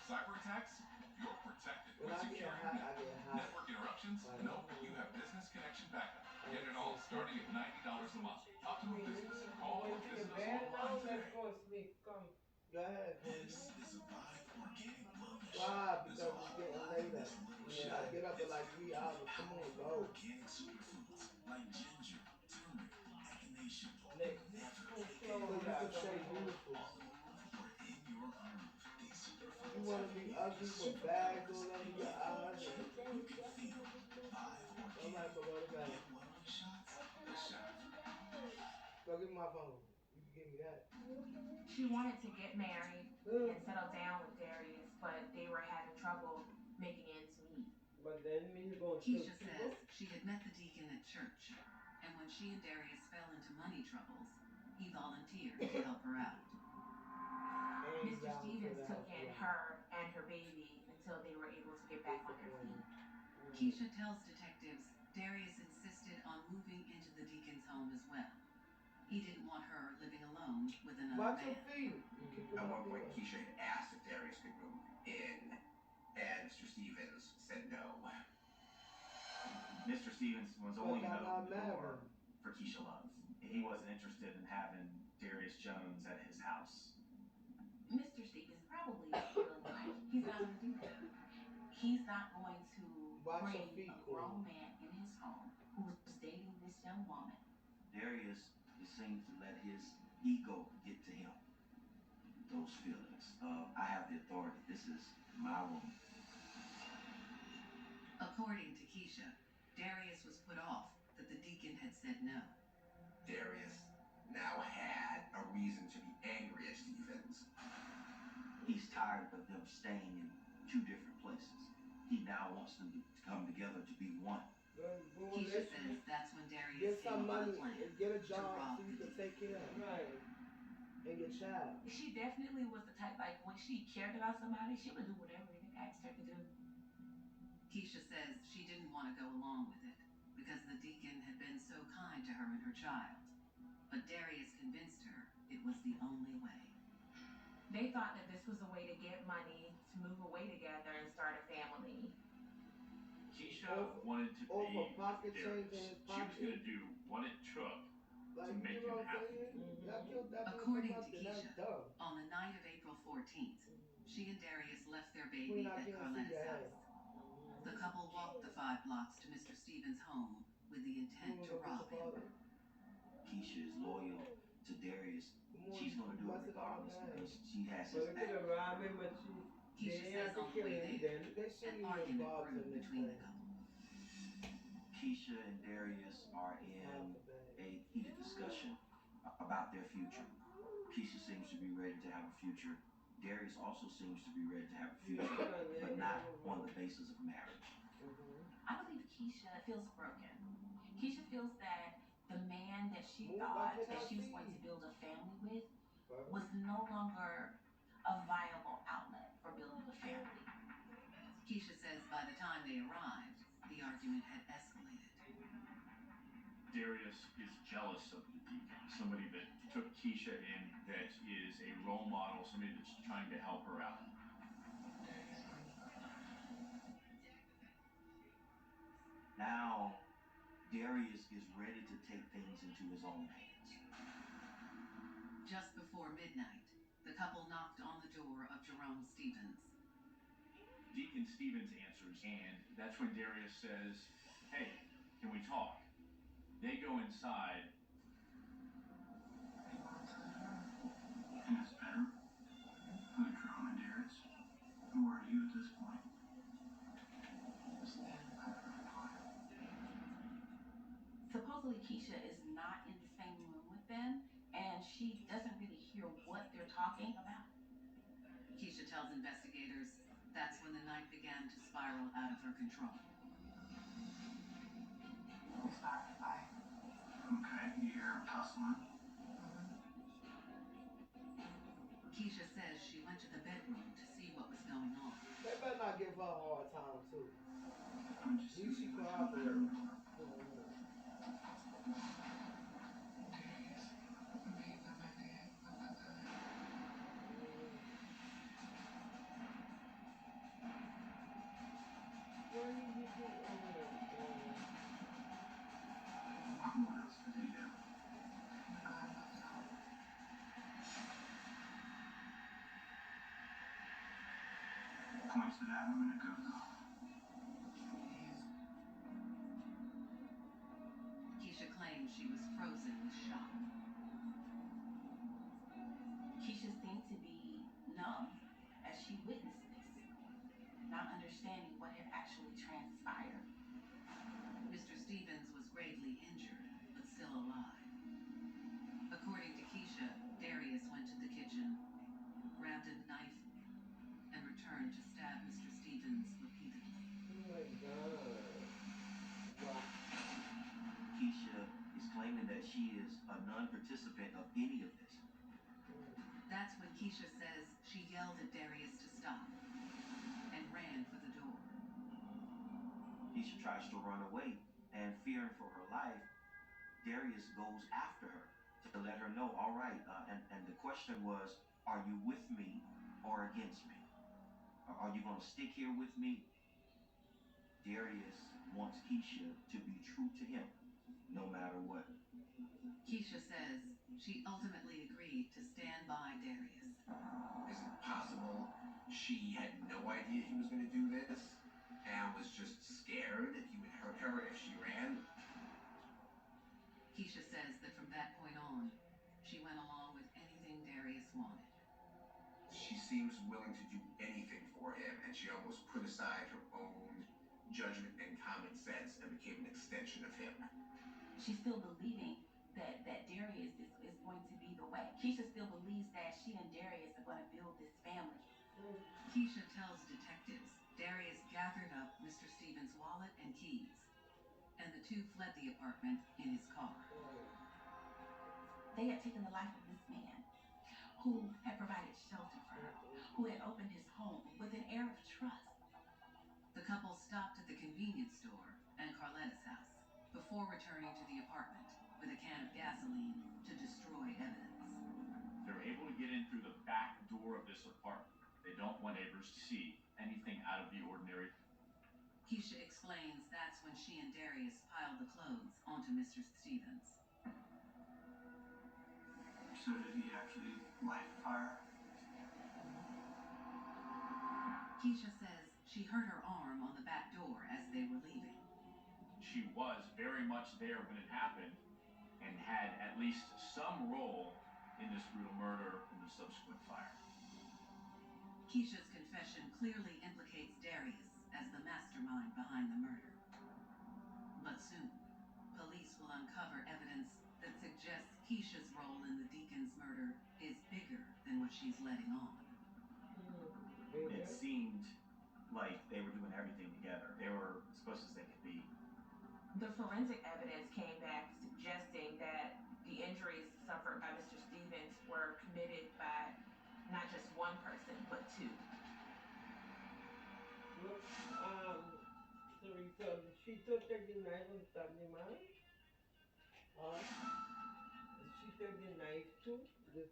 Cyber attacks? You're protected When with I get security hot, I net. get hot. Network interruptions? Like, No, you have business connection backup. Get it all starting at $90 a month. Optimum Business. Call or Going to visit us bed now? online Let's today. go sleep. Come. Go ahead, This baby. is a Vive organic wellness Why? shot. There's Because a it's whole getting lot in later. this little Yeah, shot. I get up in It's like 3 hours. Come on, powerful go. organic superfoods like ginger, turmeric, echinacea, Next. and never So Close you that. can stay beautiful. on the move or in your groove. These superfoods You want to be ugly with bags all under your eyes? you can feel. Vive I'm like, Organic. go to bed. Get wellness shots. The shot. Go give me my phone. You can give me that. She wanted to get married and settle down with Darius, but they were having trouble making ends meet. But then me going to Keisha people. says she had met the deacon at church, and when she and Darius fell into money troubles, he volunteered to help her out. And Mr. y'all Stevens could took have, in yeah. her and her baby until they were able to get back on their feet. Keisha tells detectives Darius insisted on moving into the deacon's home as well. He didn't want her living alone with another Watch your man. feet. You keep it At up one point, there. Keisha had asked if Darius could move in, and Mr. Stevens said no. Mr. Stevens was But only y'all going to not open the mad door then. for Keisha Love. He wasn't interested in having Darius Jones at his house. Mr. Stevens probably feels like he's not going to do that. He's not going to Watch your bring feet, a grown Queen. man in his home who's dating this young woman. Darius seems to let his ego get to him. Those feelings of, I have the authority, this is my woman. According to Keisha, Darius was put off that the deacon had said no. Darius now had a reason to be angry at Stevens. He's tired of them staying in two different places. He now wants them to come together to be one. Keisha says that's when Darius Get came some up money with a plan and get a to job rob so you the can deacon. take care of him Right. and your child. She definitely was the type, like, when she cared about somebody, she would do whatever they asked her to do. Keisha says she didn't want to go along with it because the deacon had been so kind to her and her child. But Darius convinced her it was the only way. They thought that this was a way to get money, to move away together and start a family. Keisha wanted to Or be for pocket with change in Darius. his She was pocket. going to do what it took Like, to make you know him what I'm happy. saying? Y'all killed that man for According to nothing. That's Keisha, dumb. on the night of April 14th, she and Darius left their baby Queen, I at can't see Carletta's your head. house. The couple walked the 5 blocks to Mr. Stevens' home with the You intent wanna to go get rob your him. father? Keisha is loyal to Darius. Come on, She's going to do it bust it out, regardless man. because she has But his they back. could have robbed him, but she Keisha didn't says have to on the kill way him there, then. They shouldn't an even argument involve grew in this between the thing. couple. Keisha and Darius are in a heated discussion about their future. Keisha seems to be ready to have a future. Darius also seems to be ready to have a future, but not on the basis of marriage. I believe Keisha feels broken. Keisha feels that the man that she thought that she was going to build a family with was no longer a viable outlet for building a family. Keisha says by the time they arrived, the argument had escalated. Darius is jealous of the deacon, somebody that took Keisha in, that is a role model, somebody that's trying to help her out. Now, Darius is ready to take things into his own hands. Just before midnight, the couple knocked on the door of Jerome Stevens. Deacon Stevens answers, and that's when Darius says, "Hey, can we talk?" They go inside. Yes, better. Who's drama, Darius? Who are you at this point? Supposedly Keisha is not in the same room with them, and she doesn't really hear what they're talking about. Keisha tells investigators that's when the night began to spiral out of her control. We started a fight. Okay, you hear him tussling? Keisha says she went to the bedroom to see what was going on. They better not give her a hard time too. What'd you see? She What's in the cooperated. bedroom? Darius made them at the end of the time. What did you do? What else did he do? Points at Adam and it goes off. Keisha claims she was frozen with shock. Keisha seemed to be numb as she witnessed this, not understanding what had actually transpired. Mr. Stevens was gravely injured, but still alive. According to Keisha, Darius went to the kitchen, grabbed a knife, and returned to stab Mr. Stevens repeatedly. Oh my God. Wow. Keisha is claiming that she is a non-participant of any of this. That's when Keisha says she yelled at Darius to stop and ran for the door. Keisha tries to run away, and fearing for her life, Darius goes after her to let her know, all right, and the question was, are you with me or against me? Are you going to stick here with me? Darius wants Keisha to be true to him, no matter what. Keisha says she ultimately agreed to stand by Darius. Is it possible she had no idea he was going to do this and was just scared that he would hurt her if she ran? Keisha says that from that point on, she went along with anything Darius wanted. She seems willing to do anything for him, and she almost put aside her own judgment and common sense and became an extension of him. She's still believing that Darius is going to be the way. Keisha still believes that she and Darius are going to build this family. Keisha tells detectives Darius gathered up Mr. Stevens' wallet and keys, and the two fled the apartment in his car. They had taken the life of this man who had provided shelter for her, who had opened his home with an air of trust. The couple stopped at the convenience store and Carletta's house before returning to the apartment with a can of gasoline to destroy evidence. They're able to get in through the back door of this apartment. They don't want neighbors to see anything out of the ordinary. Keisha explains that's when she and Darius piled the clothes onto Mr. Stevens. So did he actually light the fire? Keisha says she hurt her arm on the back door as they were leaving. She was very much there when it happened and had at least some role in this brutal murder and the subsequent fire. Keisha's confession clearly implicates Darius as the mastermind behind the murder. But soon, police will uncover evidence that suggests Keisha's role in the Deacon's murder is bigger than what she's letting on. It seemed like they were doing everything together. They were as close as they could be. The forensic evidence came back suggesting that the injuries suffered by Mr. Stevens were committed by not just one person, but two. Look, Teresa, she took the knife and stabbed the man? She took the knife too? She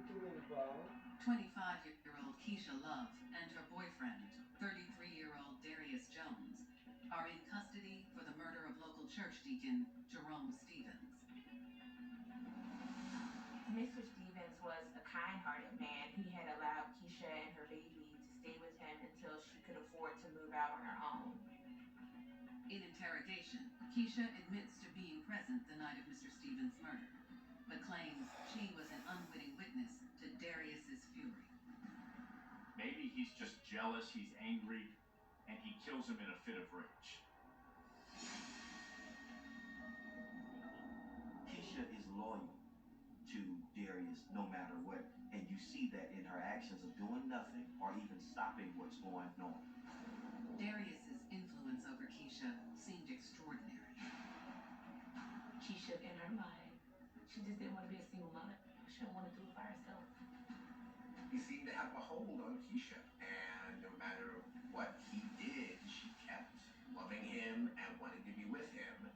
too involved? 25-year-old Keisha Love and her boyfriend, 33-year-old Darius Jones, are in custody for the church deacon Jerome Stevens. Mr. Stevens was a kind-hearted man. He had allowed Keisha and her baby to stay with him until she could afford to move out on her own. In interrogation, Keisha admits to being present the night of Mr. Stevens' murder, but claims she was an unwitting witness to Darius's fury. Maybe he's just jealous, he's angry, and he kills him in a fit of rage. Keisha is loyal to Darius no matter what, and you see that in her actions of doing nothing or even stopping what's going on. Darius's influence over Keisha seemed extraordinary. Keisha, in her mind, she just didn't want to be a single mother. She didn't want to do it by herself. He seemed to have a hold on Keisha, and no matter what he did, she kept loving him and wanting to be with him.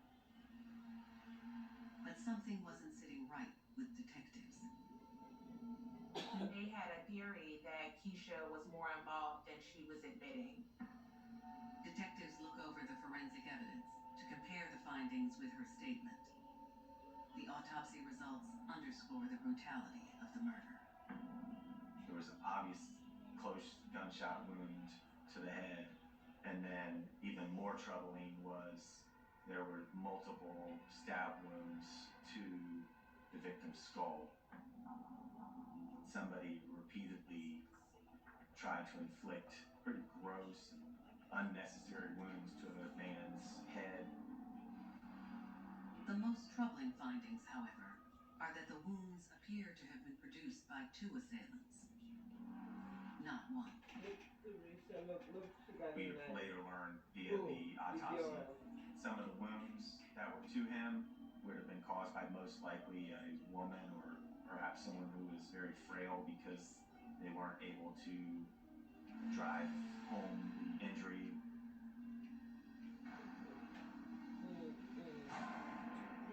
But something wasn't sitting right with detectives. They had a theory that Keisha was more involved than she was admitting. Detectives look over the forensic evidence to compare the findings with her statement. The autopsy results underscore the brutality of the murder. There was an obvious close gunshot wound to the head, and then even more troubling was there were multiple stab wounds to the victim's skull. Somebody repeatedly tried to inflict pretty gross and unnecessary wounds to a man's head. The most troubling findings, however, are that the wounds appear to have been produced by two assailants, not one. We later learned via the autopsy some of the wounds that were to him would have been caused by most likely a woman or perhaps someone who was very frail because they weren't able to drive home the injury.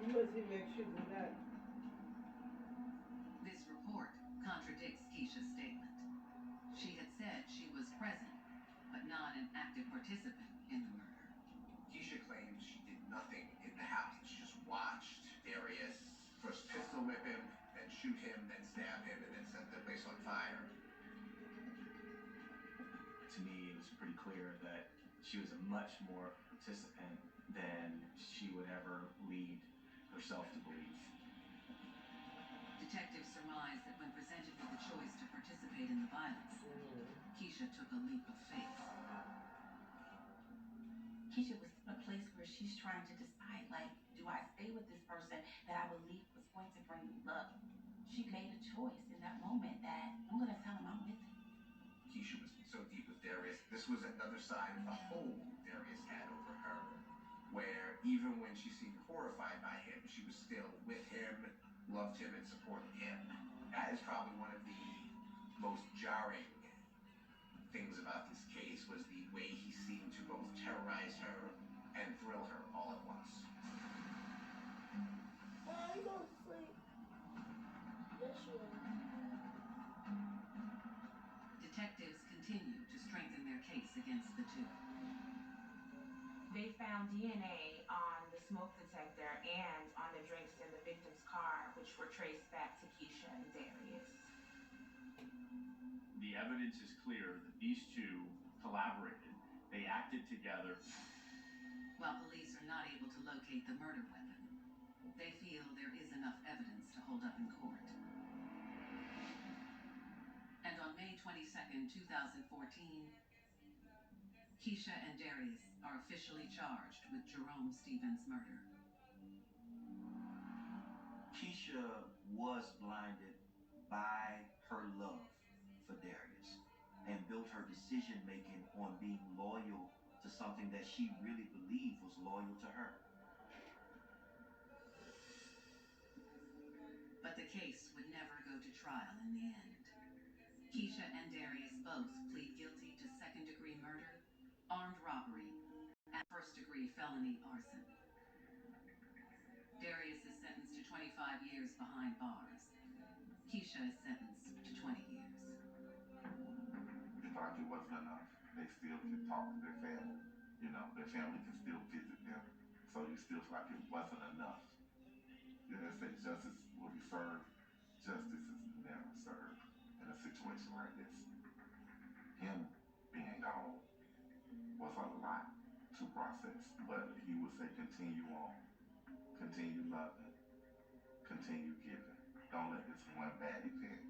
Must he make sure of that? This report contradicts Keisha's statement. She had said she was present, but not an active participant in the murder. Keisha claims she did nothing in the house. She just watched Darius first pistol whip him, then shoot him, then stab him, and then set the place on fire. To me, it was pretty clear that she was a much more participant than she would ever lead herself to believe. Detectives surmise that when presented with the choice to participate in the violence, Keisha took a leap of faith. Keisha was in a place where she's trying to decide, like, do I stay with this person that I believe was going to bring me love? She made a choice in that moment that I'm going to tell him I'm with him. Keisha was so deep with Darius. This was another side of the hold Darius had over her, where even when she seemed horrified by him, she was still with him, loved him, and supported him. That is probably one of the most jarring things about this case was the way he seemed to both terrorize her and thrill her all at once. I go to sleep. Yes, you are. Detectives continue to strengthen their case against the two. They found DNA on the smoke detector and on the drinks in the victim's car, which were traced back to Keisha and Darius. The evidence is clear that these two collaborated. They acted together. While police are not able to locate the murder weapon, they feel there is enough evidence to hold up in court. And on May 22nd, 2014, Keisha and Darius are officially charged with Jerome Stevens' murder. Keisha was blinded by her love for Darius and built her decision making on being loyal to something that she really believed was loyal to her. But the case would never go to trial in the end. Keisha and Darius both plead guilty to second-degree murder, armed robbery, and first-degree felony arson. Darius is sentenced to 25 years behind bars. Keisha is sentenced to 20 years. They felt like it wasn't enough. They still could talk to their family. You know, their family could still visit them, So you still feel like it wasn't enough. They say justice will be served. Justice is never served in a situation like this. Him being gone was a lot to process, but he would say continue on, continue loving, continue giving. Don't let this one bad event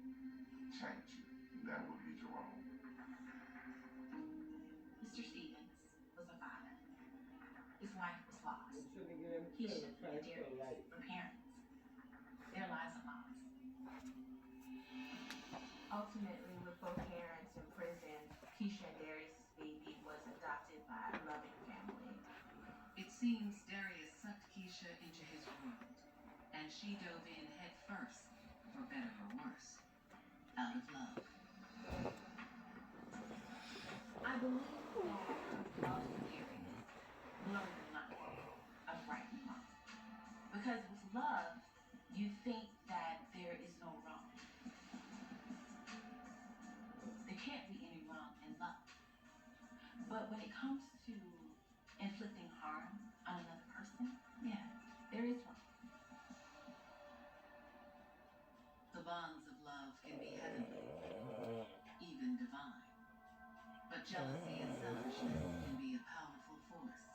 change you. That would be Jerome. Mr. Stevens was a father. His wife was lost. You should have given him Keisha and 25 for Darius life. were parents. Their lives are lost. Ultimately, with both parents in prison, Keisha and Darius' baby was adopted by a loving family. It seems Darius sucked Keisha into his world, and she dove in head first, for better or worse, out of love. I believe that love for Darius blurred the line of right and wrong. Because with love, you think that there is no wrong. There can't be any wrong in love. But when it comes to inflicting harm on another person, yeah, there is wrong. The bonds of love can be heavenly, even divine. But jealousy and selfishness can be a powerful force.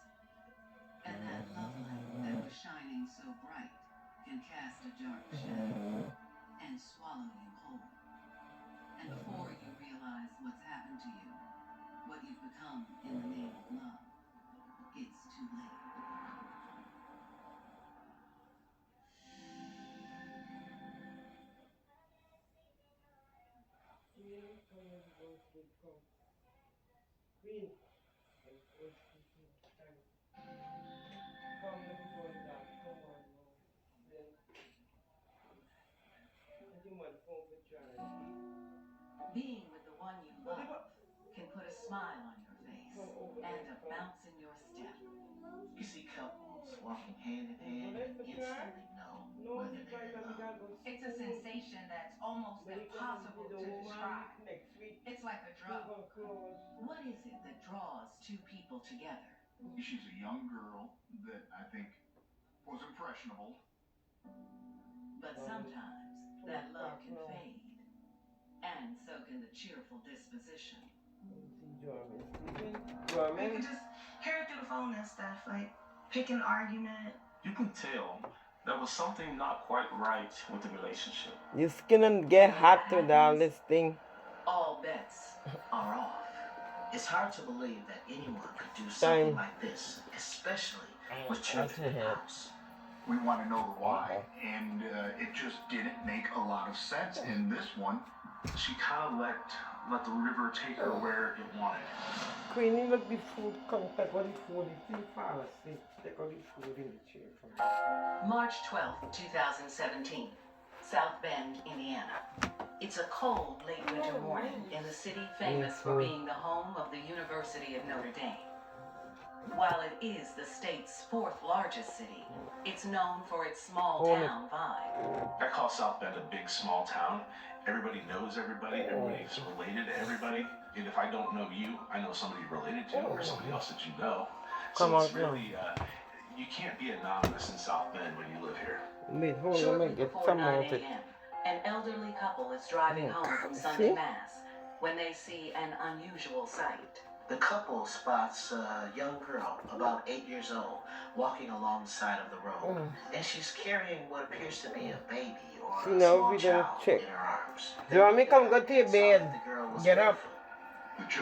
And that love light that was shining so bright can cast a dark shadow and swallow you whole. And before you realize what's happened to you, what you've become in the name of love, it's too late. Queen. Come, let me go in that. Come on, no. Then, I think my phone for Charlie. Being with the one you love can put a smile on your face and a bounce in your step. You see couples walking hand in hand and instantly know whether they're in love. It's a sensation that's almost impossible to describe. Next week, It's like a drug. What is it that draws two people together? She's a young girl that I think was impressionable. But sometimes that love can fade, and so can the cheerful disposition. You can just hear it through the phone and stuff, like pick an argument. You can tell there was something not quite right with the relationship. Your skin and get hot with all this thing. All bets are off. It's hard to believe that anyone could do something like this, especially with children in the house. We want to know the why, and it just didn't make a lot of sense. In this one, She kind of let the river take her where it wanted. Queenie, look, the food come. Take all the food. If you fall asleep, take all the food in the chair for me. March 12th, 2017, South Bend, Indiana. It's a cold, late winter morning in the city famous for being the home of the University of Notre Dame. While it is the state's fourth largest city, it's known for its small town vibe. I call South Bend a big small town. Everybody knows everybody. Everybody's related to everybody. And if I don't know you, I know somebody related to or somebody else that you know. So it's really, you can't be anonymous in South Bend when you live here. Wait, hold on, Shortly let me get before some 9 of it. a.m., an elderly couple is driving home from Sunday Mass when they see an unusual sight. The couple spots a young girl, about 8 years old, walking along the side of the road, and she's carrying what appears to be a baby or a small child in her arms. Jeremy, come go to your bed. Get up.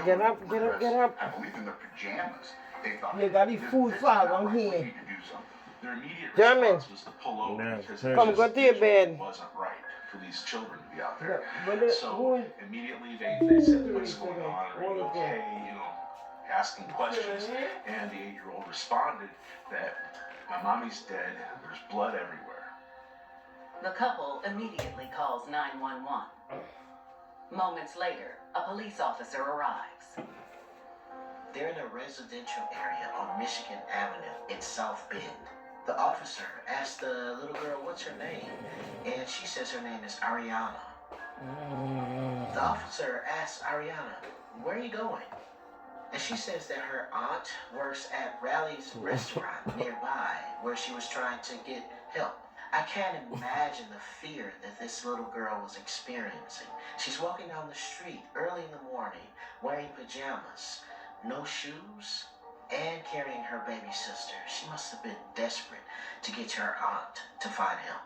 Get up, get up, get up. I believe in their pajamas. They thought You got the food fall on we here. need to do something. Their immediate Jermin, response was to pull over because it come just go to your bed. wasn't right for these children to be out there. But So immediately they said, what's going on? Are you okay? You know, asking questions. And the 8-year-old responded that my mommy's dead. There's blood everywhere. The couple immediately calls 911. Moments later, a police officer arrives. They're in a residential area on Michigan Avenue in South Bend. The officer asked the little girl what's her name, and she says her name is Ariana. The officer asks Ariana, where are you going? And she says that her aunt works at Rally's restaurant nearby where she was trying to get help. I can't imagine the fear that this little girl was experiencing. She's walking down the street early in the morning wearing pajamas, no shoes, and carrying her baby sister. She must have been desperate to get to her aunt to find help.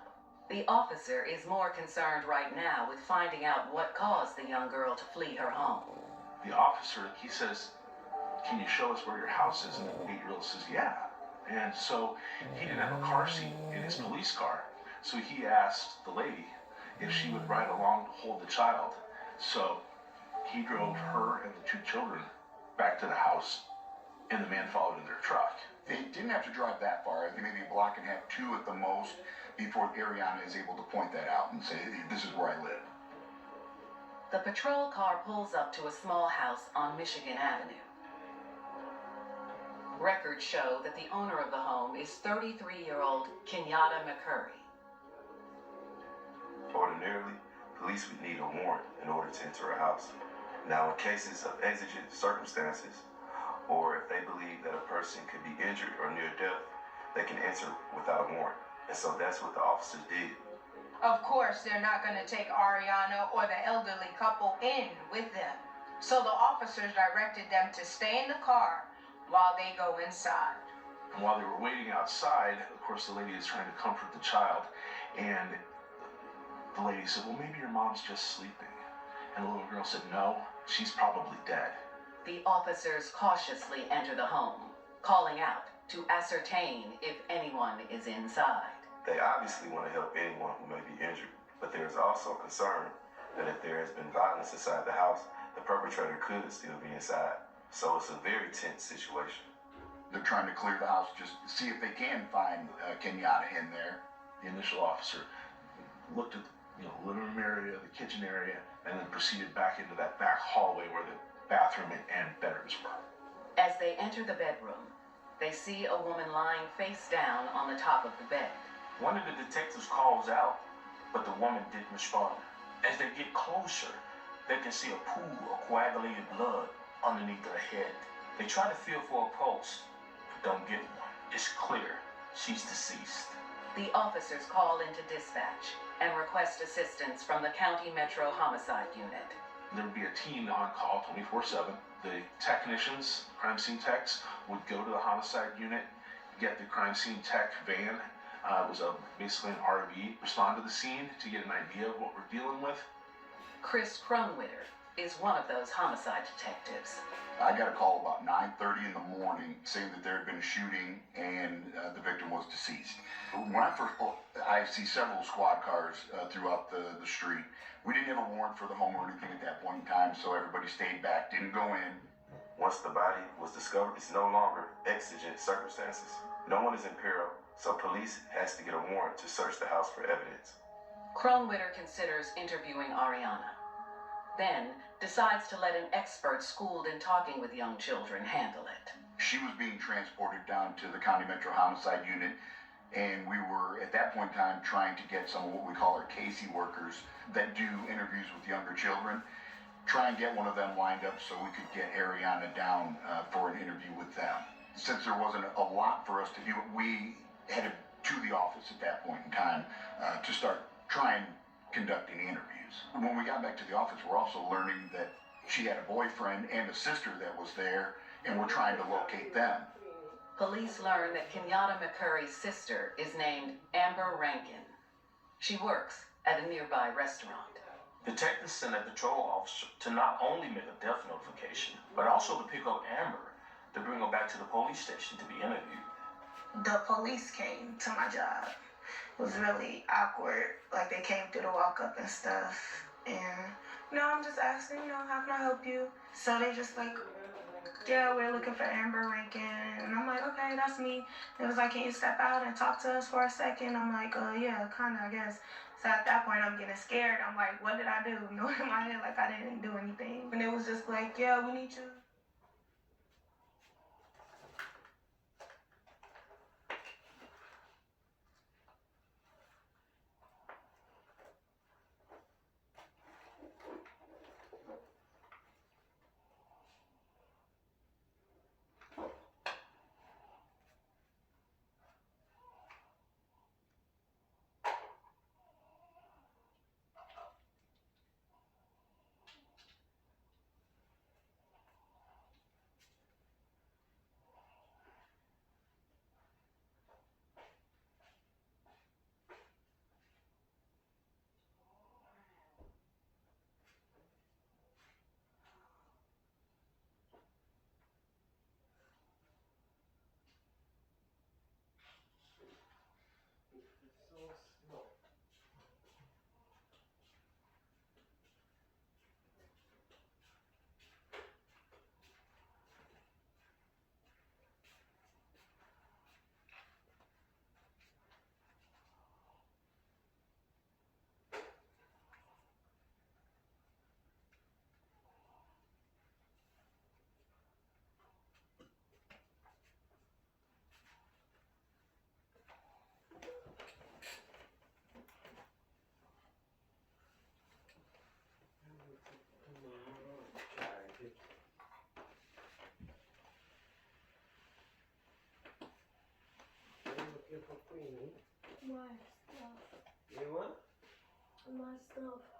The officer is more concerned right now with finding out what caused the young girl to flee her home. The officer, he says, "Can you show us where your house is?" And the 8-year-old says, "Yeah." And so he didn't have a car seat in his police car. So he asked the lady if she would ride along to hold the child. So he drove her and the 2 children back to the house, and the man followed in their truck. They didn't have to drive that far. I think maybe a block and a half, 2 at the most, before Ariana is able to point that out and say, "This is where I live." The patrol car pulls up to a small house on Michigan Avenue. Records show that the owner of the home is 33-year-old Kenyatta McCurry. Ordinarily, police would need a warrant in order to enter a house. Now, in cases of exigent circumstances, or if they believe that a person could be injured or near death, they can enter without a warrant. And so that's what the officers did. Of course, they're not going to take Ariana or the elderly couple in with them. So the officers directed them to stay in the car while they go inside. And while they were waiting outside, of course, the lady is trying to comfort the child. And the lady said, "Well, maybe your mom's just sleeping." And the little girl said, "No, she's probably dead." The officers cautiously enter the home, calling out to ascertain if anyone is inside. They obviously want to help anyone who may be injured, but there is also concern that if there has been violence inside the house, the perpetrator could still be inside. So it's a very tense situation. They're trying to clear the house just to see if they can find Kenyatta in there. The initial officer looked at the living room area, the kitchen area, and then proceeded back into that back hallway where the bathroom and bedrooms were. As they enter the bedroom, they see a woman lying face down on the top of the bed. One of the detectives calls out, but the woman didn't respond. As they get closer, they can see a pool of coagulated blood underneath her head. They try to feel for a pulse, but don't get one. It's clear she's deceased. The officers call into dispatch and request assistance from the County Metro Homicide Unit. There would be a team on call 24/7. The technicians, crime scene techs, would go to the homicide unit, get the crime scene tech van. It was basically an RV, respond to the scene to get an idea of what we're dealing with. Chris Kronwitter is one of those homicide detectives. I got a call about 9:30 in the morning saying that there had been a shooting and the victim was deceased. When I first, I see several squad cars throughout the street. We didn't have a warrant for the home or anything at that point in time, so everybody stayed back, didn't go in. Once the body was discovered, it's no longer exigent circumstances. No one is in peril, so police has to get a warrant to search the house for evidence. Kronwitter considers interviewing Ariana, then decides to let an expert schooled in talking with young children handle it. She was being transported down to the County Metro Homicide Unit, and we were, at that point in time, trying to get some of what we call our Casey workers that do interviews with younger children, try and get one of them lined up so we could get Ariana down for an interview with them. Since there wasn't a lot for us to do, we headed to the office at that point in time to start trying conducting interviews. When we got back to the office, we're also learning that she had a boyfriend and a sister that was there, and we're trying to locate them. Police learn that Kenyatta McCurry's sister is named Amber Rankin. She works at a nearby restaurant. Detectives sent a patrol officer to not only make a death notification, but also to pick up Amber to bring her back to the police station to be interviewed. The police came to my job. It was really awkward. Like, they came through the walk-up and stuff. And, I'm just asking, how can I help you? So they just like, yeah, we're looking for Amber Rankin. And I'm like, okay, that's me. It was like, can you step out and talk to us for a second? I'm like, yeah, kind of, I guess. So at that point, I'm getting scared. I'm like, what did I do? In my head, like, I didn't do anything. And it was just like, yeah, we need you. my stuff.